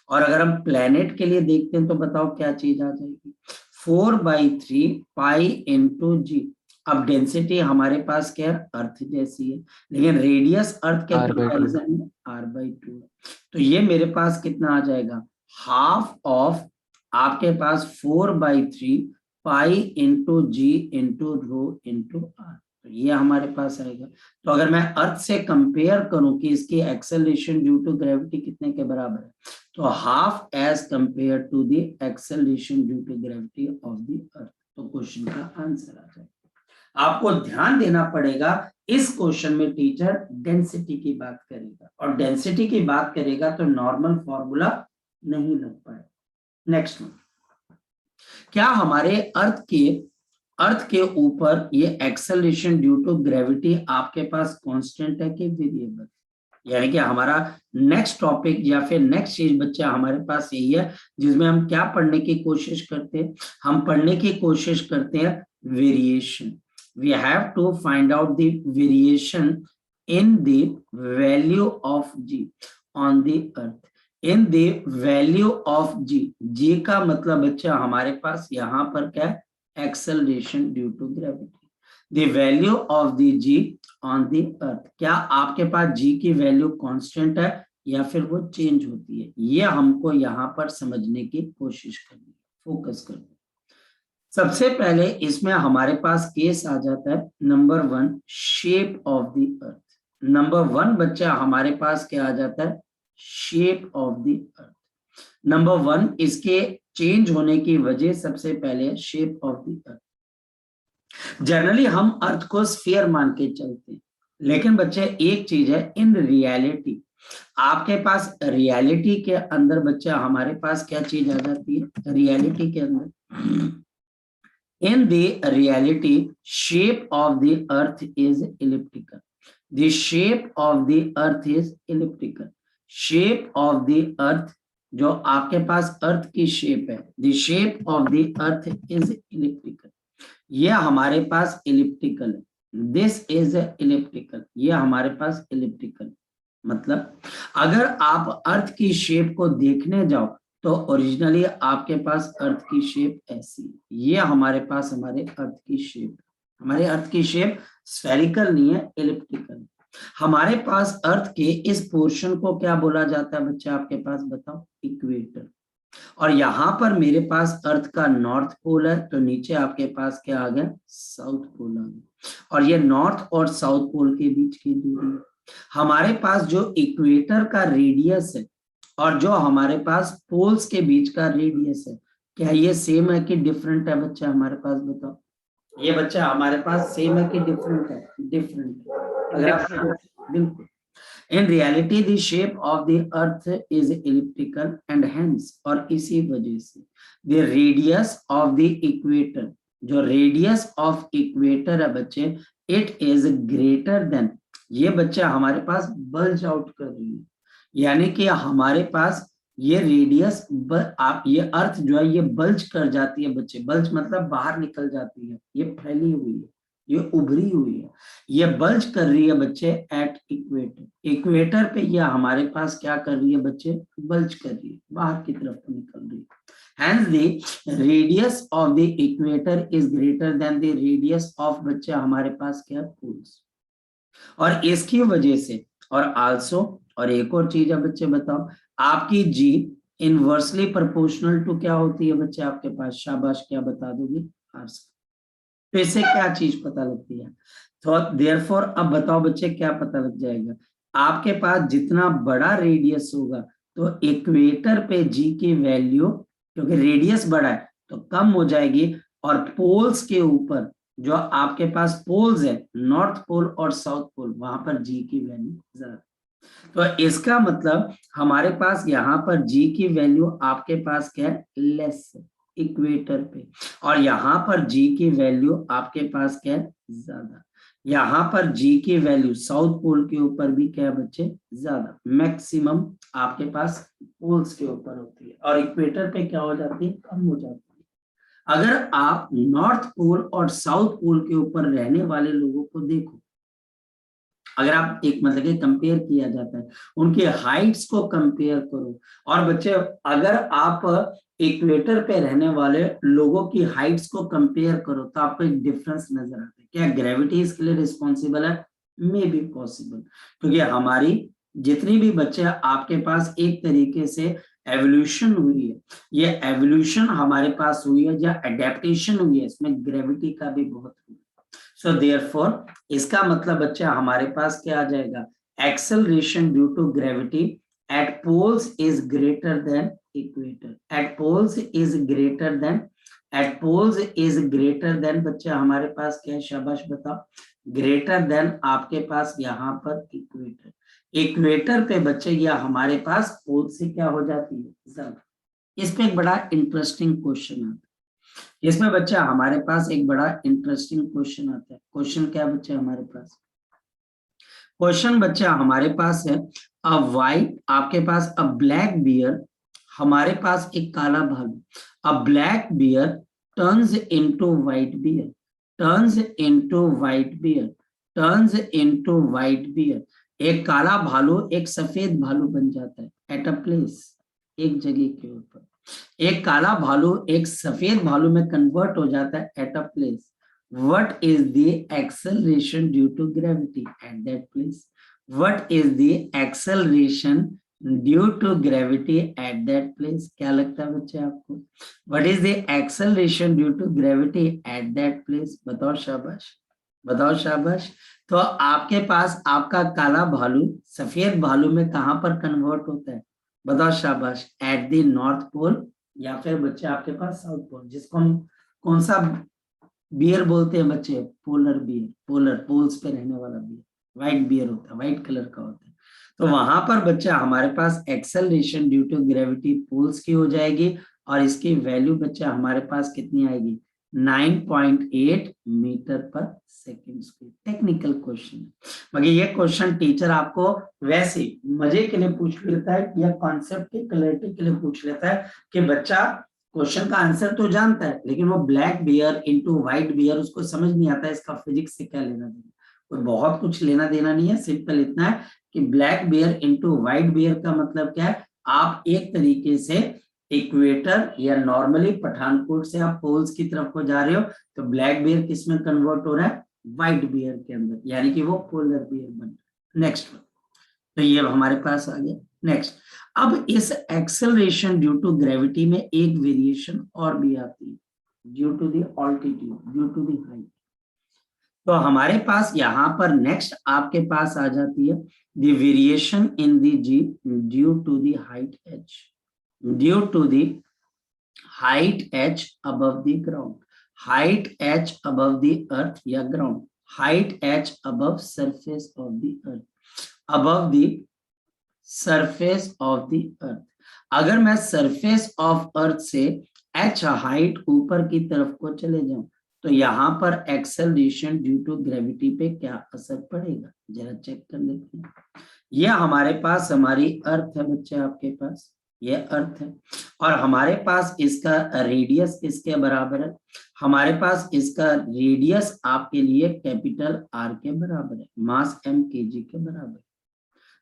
Speaker 1: और अगर हम प्लेनेट के लिए देखते हैं तो बताओ क्या चीज आ जाएगी, 4/3 पाई इंटू जी। अब डेंसिटी हमारे पास क्या है, अर्थ जैसी है, लेकिन रेडियस अर्थ के कंपैरिजन में r/2 है। तो ये मेरे पास कितना आ जाएगा, हाफ ऑफ आपके पास 4/3 pi into G into rho into R, तो ये हमारे पास आएगा। तो अगर मैं अर्थ से कंपेयर करूं कि इसकी एक्सेलरेशन ड्यू टू ग्रेविटी कितने के बराबर है, तो half as compare to the acceleration due to gravity of the earth, तो क्वेश्चन का आंसर आ जाएगा। आपको ध्यान देना पड़ेगा, इस क्वेश्चन में टीचर डेंसिटी की बात करेगा, और डेंसिटी की बात करेगा तो नॉर्मल फॉर्मूला नहीं लग पाए। नेक्स्ट वन, क्या हमारे अर्थ के ऊपर ये एक्सेलरेशन ड्यू टू ग्रेविटी आपके पास कांस्टेंट है कि वेरिएबल, यानी कि हमारा नेक्स्ट टॉपिक या फिर नेक्स्ट चीज बच्चा हमारे पास यही है, जिसमें हम क्या पढ़ने की कोशिश करते हैं, हम पढ़ने की कोशिश करते हैं variation. We have to find out the variation in the value of G on the earth, in the value of G का मतलब बच्चा हमारे पास यहाँ पर क्या है, acceleration due to gravity, the value of the G on the earth. क्या आपके पास जी की वैल्यू कांस्टेंट है या फिर वो चेंज होती है, ये हमको यहाँ पर समझने की कोशिश करनी है, फोकस करनी। सबसे पहले इसमें हमारे पास केस आ जाता है number 1, shape of the earth. Number 1 बच्चा हमारे पास क्या आ जाता है, shape of the earth. Number 1 इसके चेंज होने की वजह सबसे पहले shape of the earth. Generally हम अर्थ को स्फीयर मान के चलते हैं, लेकिन बच्चे एक चीज है, इन रियलिटी आपके पास रियलिटी के अंदर बच्चा हमारे पास क्या चीज आ जाती है, रियलिटी के अंदर in the reality shape of the earth is elliptical, the shape of the earth is elliptical. Shape of the अर्थ जो आपके पास अर्थ की शेप है, the shape of the earth is elliptical, ये हमारे पास इलिप्टिकल है, दिस इज इलिप्टिकल, ये हमारे पास elliptical. मतलब अगर आप अर्थ की शेप को देखने जाओ तो ओरिजिनली आपके पास अर्थ की शेप ऐसी, ये हमारे पास हमारे अर्थ की शेप, हमारे अर्थ की शेप स्फेरिकल नहीं है, इलिप्टिकल। हमारे पास अर्थ के इस पोर्शन को क्या बोला जाता है बच्चा आपके पास, बताओ, इक्वेटर। और यहाँ पर मेरे पास अर्थ का नॉर्थ पोल है, तो नीचे आपके पास क्या आ गया, साउथ पोल आ गया। और ये नॉर्थ और साउथ पोल के बीच की दूरी है। हमारे पास जो इक्वेटर का रेडियस है और जो हमारे पास पोल्स के बीच का रेडियस है, क्या ये सेम है कि डिफरेंट है बच्चा हमारे पास, बताओ। ये बच्चा हमारे पास सेम है कि डिफरेंट है, डिफरेंट। बिल्कुल। In reality, the shape of the earth is elliptical and hence, और इसी वजह से the radius of the equator, जो radius of equator है बच्चे, it is greater than, ये बच्चा हमारे पास bulge out कर रही है, यानी कि हमारे पास ये रेडियस आप ये अर्थ जो है ये बल्ज कर जाती है बच्चे, बल्ज मतलब बाहर निकल जाती है, ये फैली हुई है, ये उभरी हुई है, ये बल्ज कर रही है बच्चे एट इक्वेटर। इक्वेटर पे ये हमारे पास क्या कर रही है बच्चे, बल्ज कर रही है, बाहर की तरफ निकल रही है। Hence the radius of the equator is greater than the radius of बच्चे हमारे पास क्या पोल्स। और इसकी वजह से और आल्सो, और एक और चीज है बच्चे बताओ, आपकी जी इनवर्सली प्रोपोर्शनल टू क्या होती है बच्चे आपके पास, शाबाश क्या बता दोगे, आर। तो इससे क्या चीज पता लगती है, तो देयरफॉर अब बताओ बच्चे क्या पता लग जाएगा, आपके पास जितना बड़ा रेडियस होगा तो इक्वेटर पे जी की वैल्यू, क्योंकि रेडियस बड़ा है तो कम हो जाएगी, और पोल्स के ऊपर जो आपके पास पोल्स है नॉर्थ पोल और साउथ पोल, वहां पर जी की वैल्यू ज्यादा। तो इसका मतलब हमारे पास यहाँ पर जी की वैल्यू आपके पास क्या है, लेस है इक्वेटर पे, और यहाँ पर जी की वैल्यू आपके पास क्या है, ज्यादा। यहाँ पर जी की वैल्यू साउथ पोल के ऊपर भी क्या है बच्चे, ज्यादा, मैक्सिमम आपके पास पोल्स के ऊपर होती है, और इक्वेटर पे क्या हो जाती है, कम हो जाती है। अगर आप नॉर्थ पोल और साउथ पोल के ऊपर रहने वाले लोगों को देखो, अगर आप एक मतलब कि कंपेयर किया जाता है, उनके हाइट्स को कंपेयर करो, और बच्चे अगर आप इक्वेटर पे रहने वाले लोगों की हाइट्स को कंपेयर करो तो आपको एक डिफरेंस नजर आता है। क्या ग्रेविटी इसके लिए रिस्पॉन्सिबल है, मे बी पॉसिबल, क्योंकि हमारी जितनी भी बच्चे आपके पास एक तरीके से एवोल्यूशन हुई है, ये एवोल्यूशन हमारे पास हुई है या एडेप्टेशन हुई है, इसमें ग्रेविटी का भी बहुत हुआ। सो देयरफॉर इसका मतलब बच्चा हमारे पास क्या आ जाएगा, acceleration due to gravity at poles is greater than equator, at poles is greater than, at poles is greater than बच्चे हमारे पास क्या है, शाबाश बताओ, ग्रेटर देन आपके पास यहाँ पर इक्वेटर। इक्वेटर पे बच्चे या हमारे पास पोल से क्या हो जाती है ज्यादा। इस पे एक बड़ा इंटरेस्टिंग क्वेश्चन आता है, इसमें बच्चा हमारे पास एक बड़ा इंटरेस्टिंग क्वेश्चन आता है। क्वेश्चन क्या बच्चा हमारे पास, क्वेश्चन बच्चा हमारे पास है, अ वाइट आपके पास अ ब्लैक बियर, हमारे पास एक काला भालू, a black bear turns into white bear, turns into white bear, turns into white bear. एक काला भालू एक सफेद भालू बन जाता है एट अ प्लेस, एक जगह के ऊपर। एक काला भालू एक सफेद भालू में कन्वर्ट हो जाता है at a place. What is the acceleration due to gravity at that place, what is the acceleration due to gravity at that place, क्या लगता है बच्चे आपको, what is the acceleration due to gravity at that place, बताओ शाबाश, बताओ शाबाश। तो आपके पास आपका काला भालू सफेद भालू में कहां पर कन्वर्ट होता है, बताओ शाबाश, एट द नॉर्थ पोल या फिर बच्चे आपके पास साउथ पोल, जिसको हम कौन सा बियर बोलते हैं बच्चे, पोलर बियर, पोलर पोल्स पे रहने वाला बियर, व्हाइट बियर होता है, व्हाइट कलर का होता है। तो वहां पर बच्चा हमारे पास acceleration due to gravity poles की हो जाएगी, और इसकी वैल्यू बच्चा हमारे पास कितनी आएगी, 9.8 मीटर पर सेकेंड स्क्वायर। टेक्निकल क्वेश्चन, मगर ये क्वेश्चन टीचर आपको वैसे मजे के लिए पूछ लेता है या कॉन्सेप्ट की क्लैरिटी के लिए पूछ लेता है, कि बच्चा क्वेश्चन का आंसर तो जानता है लेकिन वो black bear into white bear उसको समझ नहीं आता है, इसका फिजिक्स से क्या लेना देना, कोई बहुत कुछ लेना देना नहीं है, सिंपल इतना है कि black bear into white bear का मतलब क्या है, आप एक तरीके से इक्वेटर या नॉर्मली पठानकोट से आप पोल्स की तरफ को जा रहे हो, तो ब्लैक बियर किस में कन्वर्ट हो रहा है, व्हाइट बियर के अंदर, यानी कि वो पोलर बियर बन रहा है। नेक्स्ट, तो ये हमारे पास आ गया। नेक्स्ट, अब इस एक्सेलरेशन ड्यू टू ग्रेविटी में एक वेरिएशन और भी आती है, due to the altitude, due to the height. तो हमारे पास यहाँ पर नेक्स्ट आपके पास आ जाती है the variation in the G due to the height H, due to the height H above the ground, height H above the earth या ground, height H above surface of the earth, above the surface of the earth. अगर मैं surface of earth से H height ऊपर की तरफ को चले जाऊं तो यहाँ पर एक्सेलरेशन ड्यू टू ग्रेविटी पे क्या असर पड़ेगा, जरा चेक कर लेते हैं। ये हमारे पास हमारी अर्थ है बच्चे आपके पास, ये अर्थ है। और हमारे पास इसका रेडियस किसके बराबर है? हमारे पास इसका रेडियस आपके लिए कैपिटल आर के बराबर है, मास m kg के बराबर।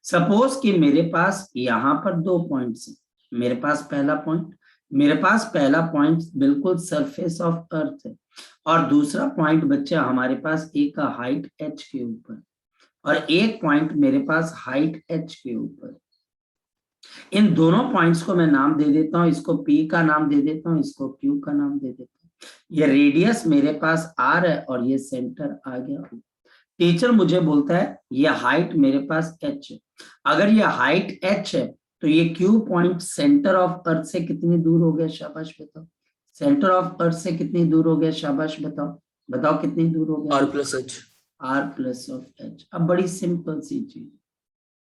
Speaker 1: सपोज कि मेरे पास यहाँ पर 2 पॉइंट्स हैं। मेरे पास पहला पॉइंट बिल्कुल सरफेस ऑफ अर्थ है, और दूसरा पॉइंट बच्चा हमारे पास एक का हाइट h के ऊपर, और एक पॉइंट मेरे पास हाइट h के ऊपर। इन दोनों पॉइंट्स को मैं नाम दे देता हूं, इसको P का नाम दे देता हूं, इसको Q का नाम दे देता हूं। ये रेडियस मेरे पास R है और ये सेंटर आ गया। टीचर मुझे बोलता है ये हाइट मेरे पास h है। अगर ये हाइट h है तो ये Q point centre of earth से कितनी दूर हो गया? शाबाश बताओ। सेंटर ऑफ अर्थ से कितनी दूर हो गया? शाबाश बताओ। बताओ कितनी दूर हो गया? R plus of h। अब बड़ी सिंपल सी चीज,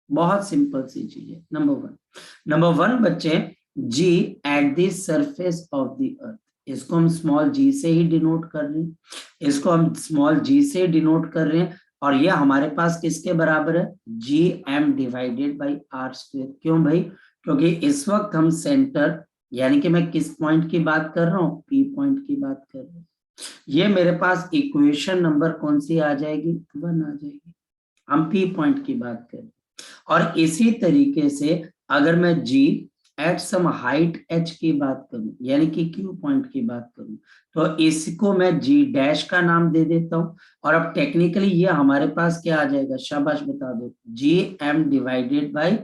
Speaker 1: बहुत सिंपल सी चीज है। नंबर वन बच्चे, G at the surface of the अर्थ, इसको हम स्मॉल g से ही डिनोट कर रहे हैं, इसको हम स्मॉल g से डिनोट कर रहे हैं। और ये हमारे पास किसके बराबर है? gm divided by r square. क्यों भाई? क्योंकि इस वक्त हम सेंटर, यानी कि मैं किस पॉइंट की बात कर रहा हूँ? P पॉइंट की बात कर रहा हूँ। ये मेरे पास इक्वेशन नंबर कौन सी आ जाएगी? 1 आ जाएगी। हम P पॉइंट की बात करें। और इसी तरीके से अगर मैं G at some height h की बात करूं, यानी कि Q पॉइंट की बात करूं, तो इसको मैं G डैश का नाम दे देता हूं। और अब टेक्निकली ये हमारे पास क्या आ जाएगा? शाबाश बता दो। GM divided by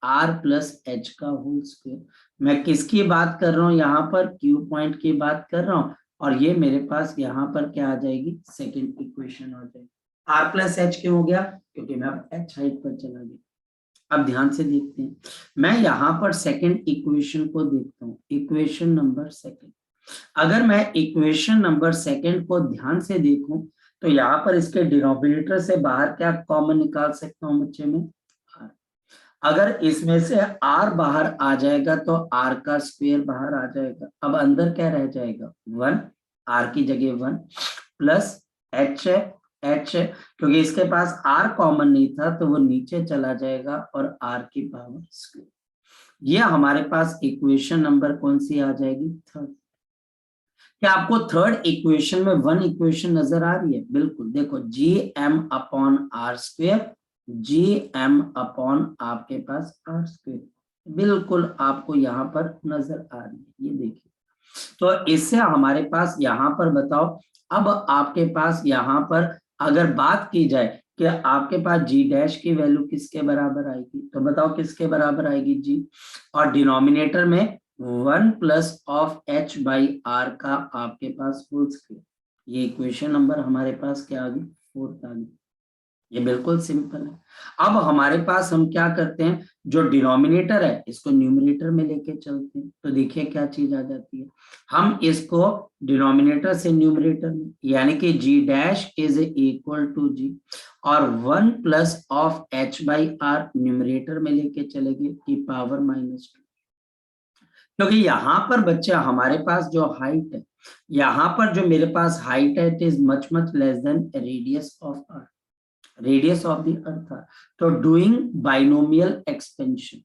Speaker 1: R plus h का होल स्क्वायर। मैं किसकी बात कर रहा हूं? यहाँ पर Q पॉइंट की बात कर रहा हूं। और ये मेरे पास यहाँ पर क्या आ जाएगी? सेकेंड इक्वेशन आ जाएगी। R प्लस h क्यों हो गया? क्योंकि मैं अब h हाइट पर चला गया। अब ध्यान से देखते हैं, मैं यहाँ पर सेकंड इक्वेशन को देखता हूँ, इक्वेशन नंबर सेकंड। अगर मैं इक्वेशन नंबर सेकंड को ध्यान से देखूं तो यहाँ पर इसके डिनोमिनेटर से बाहर क्या कॉमन निकाल सकता हूँ बच्चे में? R। अगर इसमें से R बाहर आ जाएगा तो R का स्क्वायर बाहर आ जाएगा। अब अंदर क्या रह जाएगा? 1, R की जगह 1 प्लस h है, h है, क्योंकि इसके पास r कॉमन नहीं था तो वो नीचे चला जाएगा और r की पावर स्क्वायर। ये हमारे पास इक्वेशन नंबर कौन सी आ जाएगी? थर्ड। क्या आपको थर्ड इक्वेशन में 1 इक्वेशन नजर आ रही है? बिल्कुल। देखो gm upon r square, gm upon आपके पास r स्क्वायर, बिल्कुल आपको यहाँ पर नजर आ रही है। ये देखिए, तो इससे हमारे पास यहाँ पर बताओ, अब आपके पास यहाँ पर अगर बात की जाए कि आपके पास G डैश की वैल्यू किसके बराबर आएगी, तो बताओ किसके बराबर आएगी? G। और डिनोमिनेटर में 1 plus of h by r का आपके पास होल स्क्वायर। ये इक्वेशन नंबर हमारे पास क्या आ गई? 4 आ गई। ये बिल्कुल सिंपल है। अब हमारे पास हम क्या करते हैं, जो डिनोमिनेटर है इसको न्यूमरेटर में लेके चलते हैं, तो देखिए क्या चीज आ जाती है। हम इसको डिनोमिनेटर से न्यूमरेटर में, यानी कि g dash is equal to g, और 1 plus of h by r numerator में लेके चलेंगे की पावर -2। क्योंकि यहाँ पर बच्चा हमारे पास जो हाइट है, यहाँ पर जो मेरे पास हाइट है, it is much less than radius of r, radius of the earth. तो doing binomial expansion,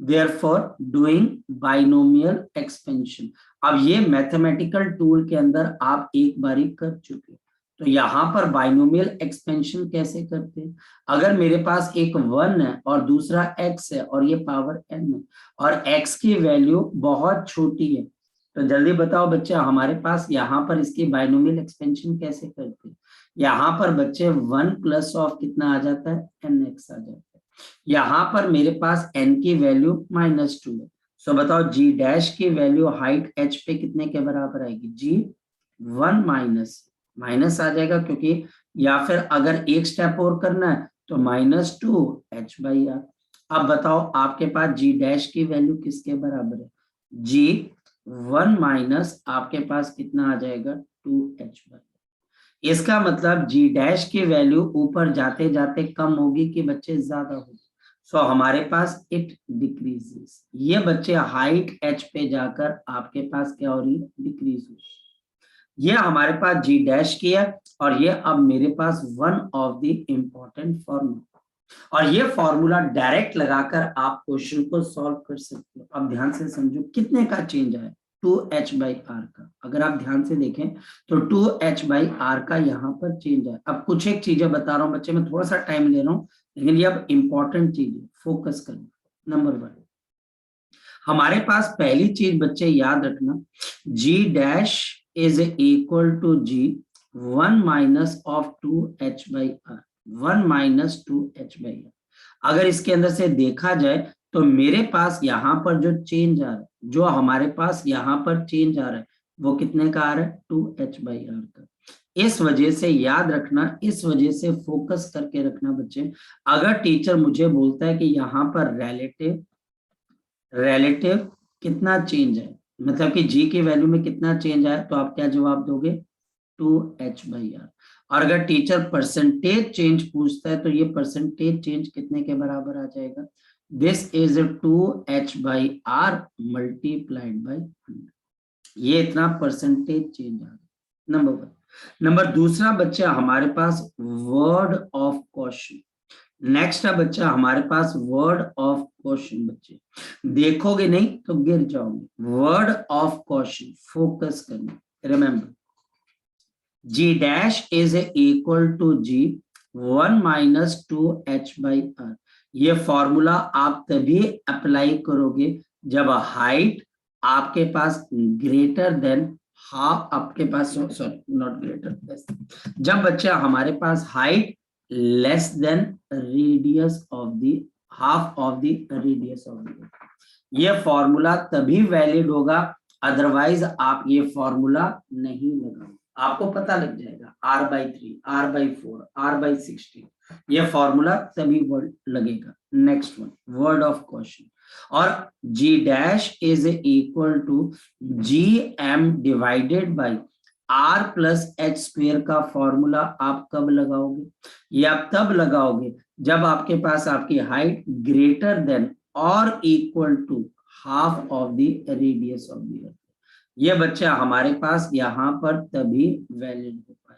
Speaker 1: therefore doing binomial expansion. अब ये मैथमेटिकल टूल के अंदर आप एक बारी कर चुके, तो यहाँ पर बाइनोमियल एक्सपेंशन कैसे करते हैं? अगर मेरे पास एक 1 है और दूसरा x है और ये पावर n है, और x की वैल्यू बहुत छोटी है, तो जल्दी बताओ बच्चे हमारे पास यहाँ पर इसकी बाइनोमियल एक्सपेंशन कैसे करते हैं? यहाँ पर बच्चे 1 प्लस ऑफ कितना आ जाता है? nx आ जाता है। यहाँ पर मेरे पास n की वैल्यू -2 है, सो बताओ g डैश की वैल्यू हाइट h पे कितने के बराबर आएगी? g 1 माइनस आ जाएगा, क्योंकि या फिर अगर एक स्टेप और करना है तो -2 h बाई r। अब बताओ आपके पास g डैश की वैल्यू किसके बराबर है? g 1 माइनस आपके पास कितना आ जाएगा? 2h by. इसका मतलब g डैश की वैल्यू ऊपर जाते जाते कम होगी कि बच्चे ज्यादा होगी? सो हमारे पास इट डिक्रीजेस। ये बच्चे हाइट h पे जाकर आपके पास क्या हो रही है? डिक्रीज हो रही है। ये हमारे पास g डैश की है, और ये अब मेरे पास one of the important formula. और ये फॉर्मूला डायरेक्ट लगाकर आप क्वेश्चन को सॉल्व कर सकते हो। अब ध्यान से समझो कितने का चेंज आया, 2h/r का। अगर आप ध्यान से देखें तो 2h/r का यहाँ पर चेंज है। अब कुछ एक चीजें बता रहा हूँ बच्चे, मैं थोड़ा सा टाइम ले रहा हूँ, लेकिन ये अब इंपॉर्टेंट चीज है, फोकस करना। नंबर 1, हमारे पास पहली चीज बच्चे याद रखना, g' is equal to g 1 minus of 2h/r, 1 minus 2h/r। अगर इसके अंदर से देखा जाए तो मेरे पास यहाँ पर जो चेंज आ रहा है, जो हमारे पास यहाँ पर चेंज आ रहा है, वो कितने का आ रहा है, 2h/r का। इस वजह से याद रखना, इस वजह से फोकस करके रखना बच्चे। अगर टीचर मुझे बोलता है कि यहाँ पर रिलेटिव कितना चेंज है, मतलब कि g की वैल्यू में कितना चेंज आया, तो आप क्या जवाब दोगे, 2h/r। और अगर टीचर परसेंटेज चेंज पूछता है तो ये परसेंटेज चेंज कितने के बराबर आ जाएगा, this is 2h/r multiplied by 100। ये इतना परसेंटेज चेंज आ गया। नंबर 1। नंबर दूसरा बच्चा हमारे पास वर्ड ऑफ क्वेश्चन। नेक्स्ट है बच्चा हमारे पास वर्ड ऑफ क्वेश्चन। बच्चे देखोगे नहीं तो गिर जाओगे। वर्ड ऑफ क्वेश्चन, फोकस करना। Remember, g' is equal to g 1 minus 2h/r। ये फॉर्मूला आप तभी अप्लाई करोगे जब हाइट आपके पास ग्रेटर देन हाफ, आपके पास सॉरी नॉट ग्रेटर, जब बच्चा हमारे पास height less than radius of the half of the radius of the, ये फॉर्मूला तभी वैलिड होगा, अदरवाइज आप ये फॉर्मूला नहीं लगाओगे। आपको पता लग जाएगा r/3, r/4, r/16, ये फॉर्मूला तभी लगेगा। Next one, word of question. और g' is equal to gm divided by r plus h square का फॉर्मूला आप कब लगाओगे, ये आप तब लगाओगे जब आपके पास आपकी हाइट ग्रेटर देन और equal to half of the radius of the earth. ये बच्चा हमारे पास यहाँ पर तभी वैलिड हो पाए।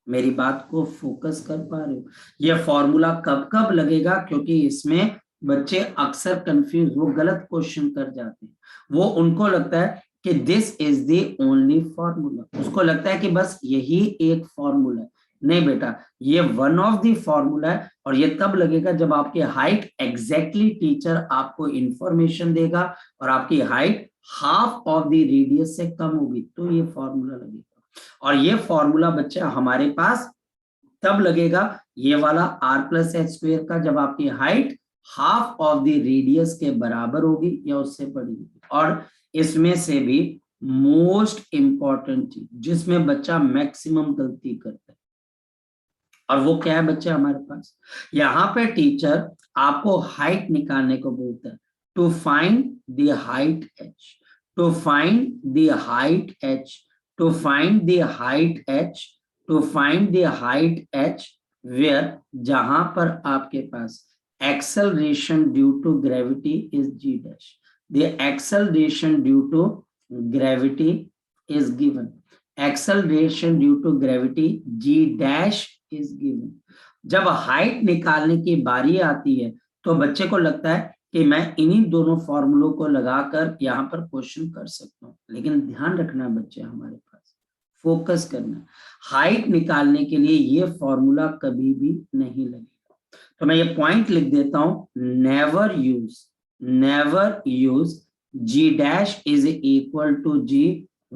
Speaker 1: मेरी बात को फोकस कर पा रहे हो, ये फॉर्मूला कब कब लगेगा, क्योंकि इसमें बच्चे अक्सर कंफ्यूज, वो गलत क्वेश्चन कर जाते हैं। वो उनको लगता है कि this is the only formula, उसको लगता है कि बस यही एक फॉर्मूला है। नहीं बेटा, ये वन ऑफ द फॉर्मूला है, और ये तब लगेगा जब आपकी हाइट एग्जैक्टली टीचर आपको इंफॉर्मेशन देगा और आपकी height half of the radius से कम होगी, तो ये फॉर्मूला लगेगा। और ये फॉर्मूला बच्चा हमारे पास तब लगेगा, ये वाला r प्लस एच स्क्वेयर का, जब आपकी height half of the radius के बराबर होगी या उससे बड़ी होगी। और इसमें से भी मोस्ट इंपॉर्टेंट चीज जिसमें बच्चा मैक्सिमम गलती करता है, और वो क्या है बच्चे हमारे पास, यहाँ पे टीचर आपको हाइट निकालने को बोलता है, to find the height h, to find the height h, to find the height h, to find the height h, where जहां पर आपके पास acceleration due to gravity is g dash, the acceleration due to gravity is given, acceleration due to gravity g dash is given. जब height निकालने की बारी आती है तो बच्चे को लगता है कि मैं इन्हीं दोनों फॉर्मूलों को लगाकर यहाँ पर क्वेश्चन कर सकता हूँ, लेकिन ध्यान रखना बच्चे, हमारे पास फोकस करना, हाइट निकालने के लिए ये फॉर्मूला कभी भी नहीं लगेगा। तो मैं ये पॉइंट लिख देता हूँ, never use g' is equal to g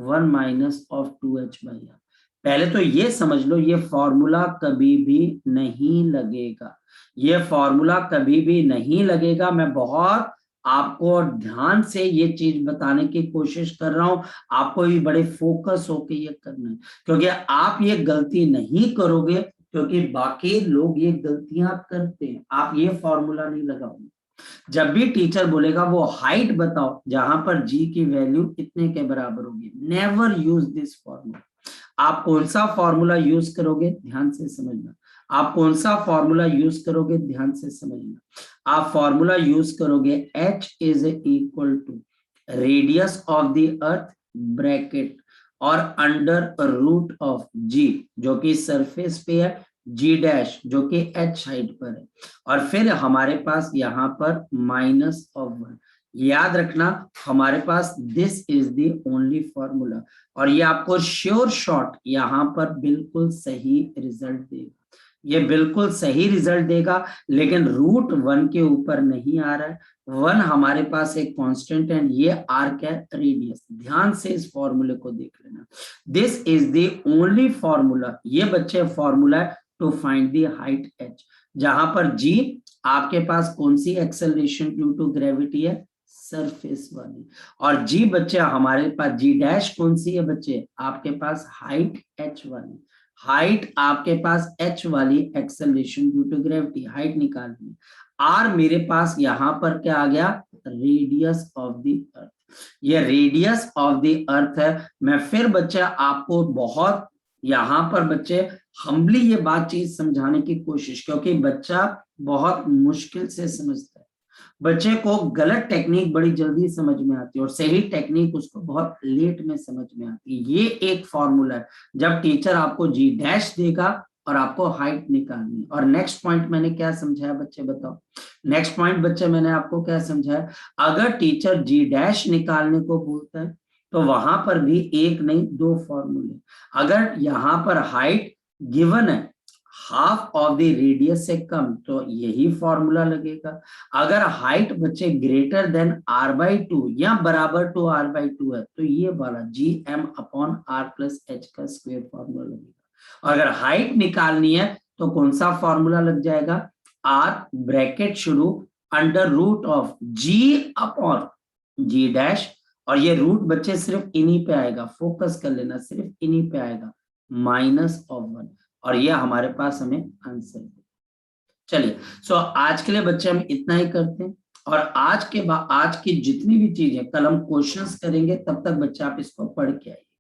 Speaker 1: 1 minus of 2h/r। पहले तो ये समझ लो, ये फॉर्मूला कभी भी नहीं लगेगा, ये फॉर्मूला कभी भी नहीं लगेगा। मैं बहुत आपको ध्यान से ये चीज बताने की कोशिश कर रहा हूं, आपको भी बड़े फोकस होके ये करना है, क्योंकि आप ये गलती नहीं करोगे, क्योंकि बाकी लोग ये गलतियां करते हैं। आप ये फॉर्मूला नहीं लगाओगे। जब भी टीचर बोलेगा वो हाइट बताओ जहां पर जी की वैल्यू कितने के बराबर होगी, नेवर यूज दिस फॉर्मूला। आप कौन सा फॉर्मूला यूज करोगे, ध्यान से समझना, आप कौन सा फॉर्मूला यूज करोगे, ध्यान से समझना। आप फॉर्मूला यूज करोगे h is equal to radius of the earth bracket और अंडर रूट ऑफ g, जो कि सरफेस पे है, जी डैश जो कि एच साइड पर है, और फिर हमारे पास यहाँ पर माइनस ऑफ 1। याद रखना हमारे पास this is the only formula, और ये आपको श्योर शॉट यहाँ पर बिल्कुल सही रिजल्ट देगा, ये बिल्कुल सही रिजल्ट देगा, लेकिन रूट 1 के ऊपर नहीं आ रहा है। 1 हमारे पास एक कांस्टेंट है, ये आर्क है, रेडियस। ध्यान से इस फॉर्मूले को देख लेना, this is the only formula, ये बच्चे फॉर्मूला है to find the height h, जहां पर g आपके पास कौन सी एक्सेलरेशन ड्यू टू ग्रेविटी है, सरफेस वाली, और g बच्चे हमारे पास g डैश कौन सी है बच्चे, आपके पास हाइट h वाली, हाइट आपके पास h वाली acceleration due to gravity, height निकालनी। r मेरे पास यहां पर क्या आ गया, रेडियस ऑफ द अर्थ, ये रेडियस ऑफ द अर्थ है। मैं फिर बच्चा आपको बहुत यहाँ पर बच्चे हम्बली ये बात चीज समझाने की कोशिश, क्योंकि बच्चा बहुत मुश्किल से समझता है, बच्चे को गलत टेक्निक बड़ी जल्दी समझ में आती है और सही टेक्निक उसको बहुत लेट में समझ में आती है। ये एक फॉर्मूला है, जब टीचर आपको जी डैश देगा और आपको हाइट निकालनी। और नेक्स्ट पॉइंट मैंने क्या समझाया बच्चे बताओ, नेक्स्ट पॉइंट बच्चे मैंने आपको क्या समझाया, अगर टीचर जी डैश निकालने को बोलता है तो वहां पर भी एक नहीं दो फॉर्मूले। अगर यहाँ पर हाइट गिवन है हाफ ऑफ द रेडियस से कम तो यही फॉर्मूला लगेगा। अगर हाइट बच्चे ग्रेटर देन r/2 या बराबर टू r/2 है तो ये वाला gm/r+h का स्क्वायर फॉर्मूला लगेगा। और अगर हाइट निकालनी है तो कौन सा फॉर्मूला लग जाएगा, r ब्रैकेट शुरू under root of g dash, और ये रूट बच्चे सिर्फ इन्हीं पे आएगा, फोकस कर लेना, सिर्फ इन्हीं पे आएगा, माइनस ऑफ 1, और ये हमारे पास हमें आंसर। चलिए सो आज के लिए बच्चे हम इतना ही करते हैं, और आज के बाद आज की जितनी भी चीजें कल हम क्वेश्चंस करेंगे, तब तक बच्चे आप इसको पढ़ के आइए।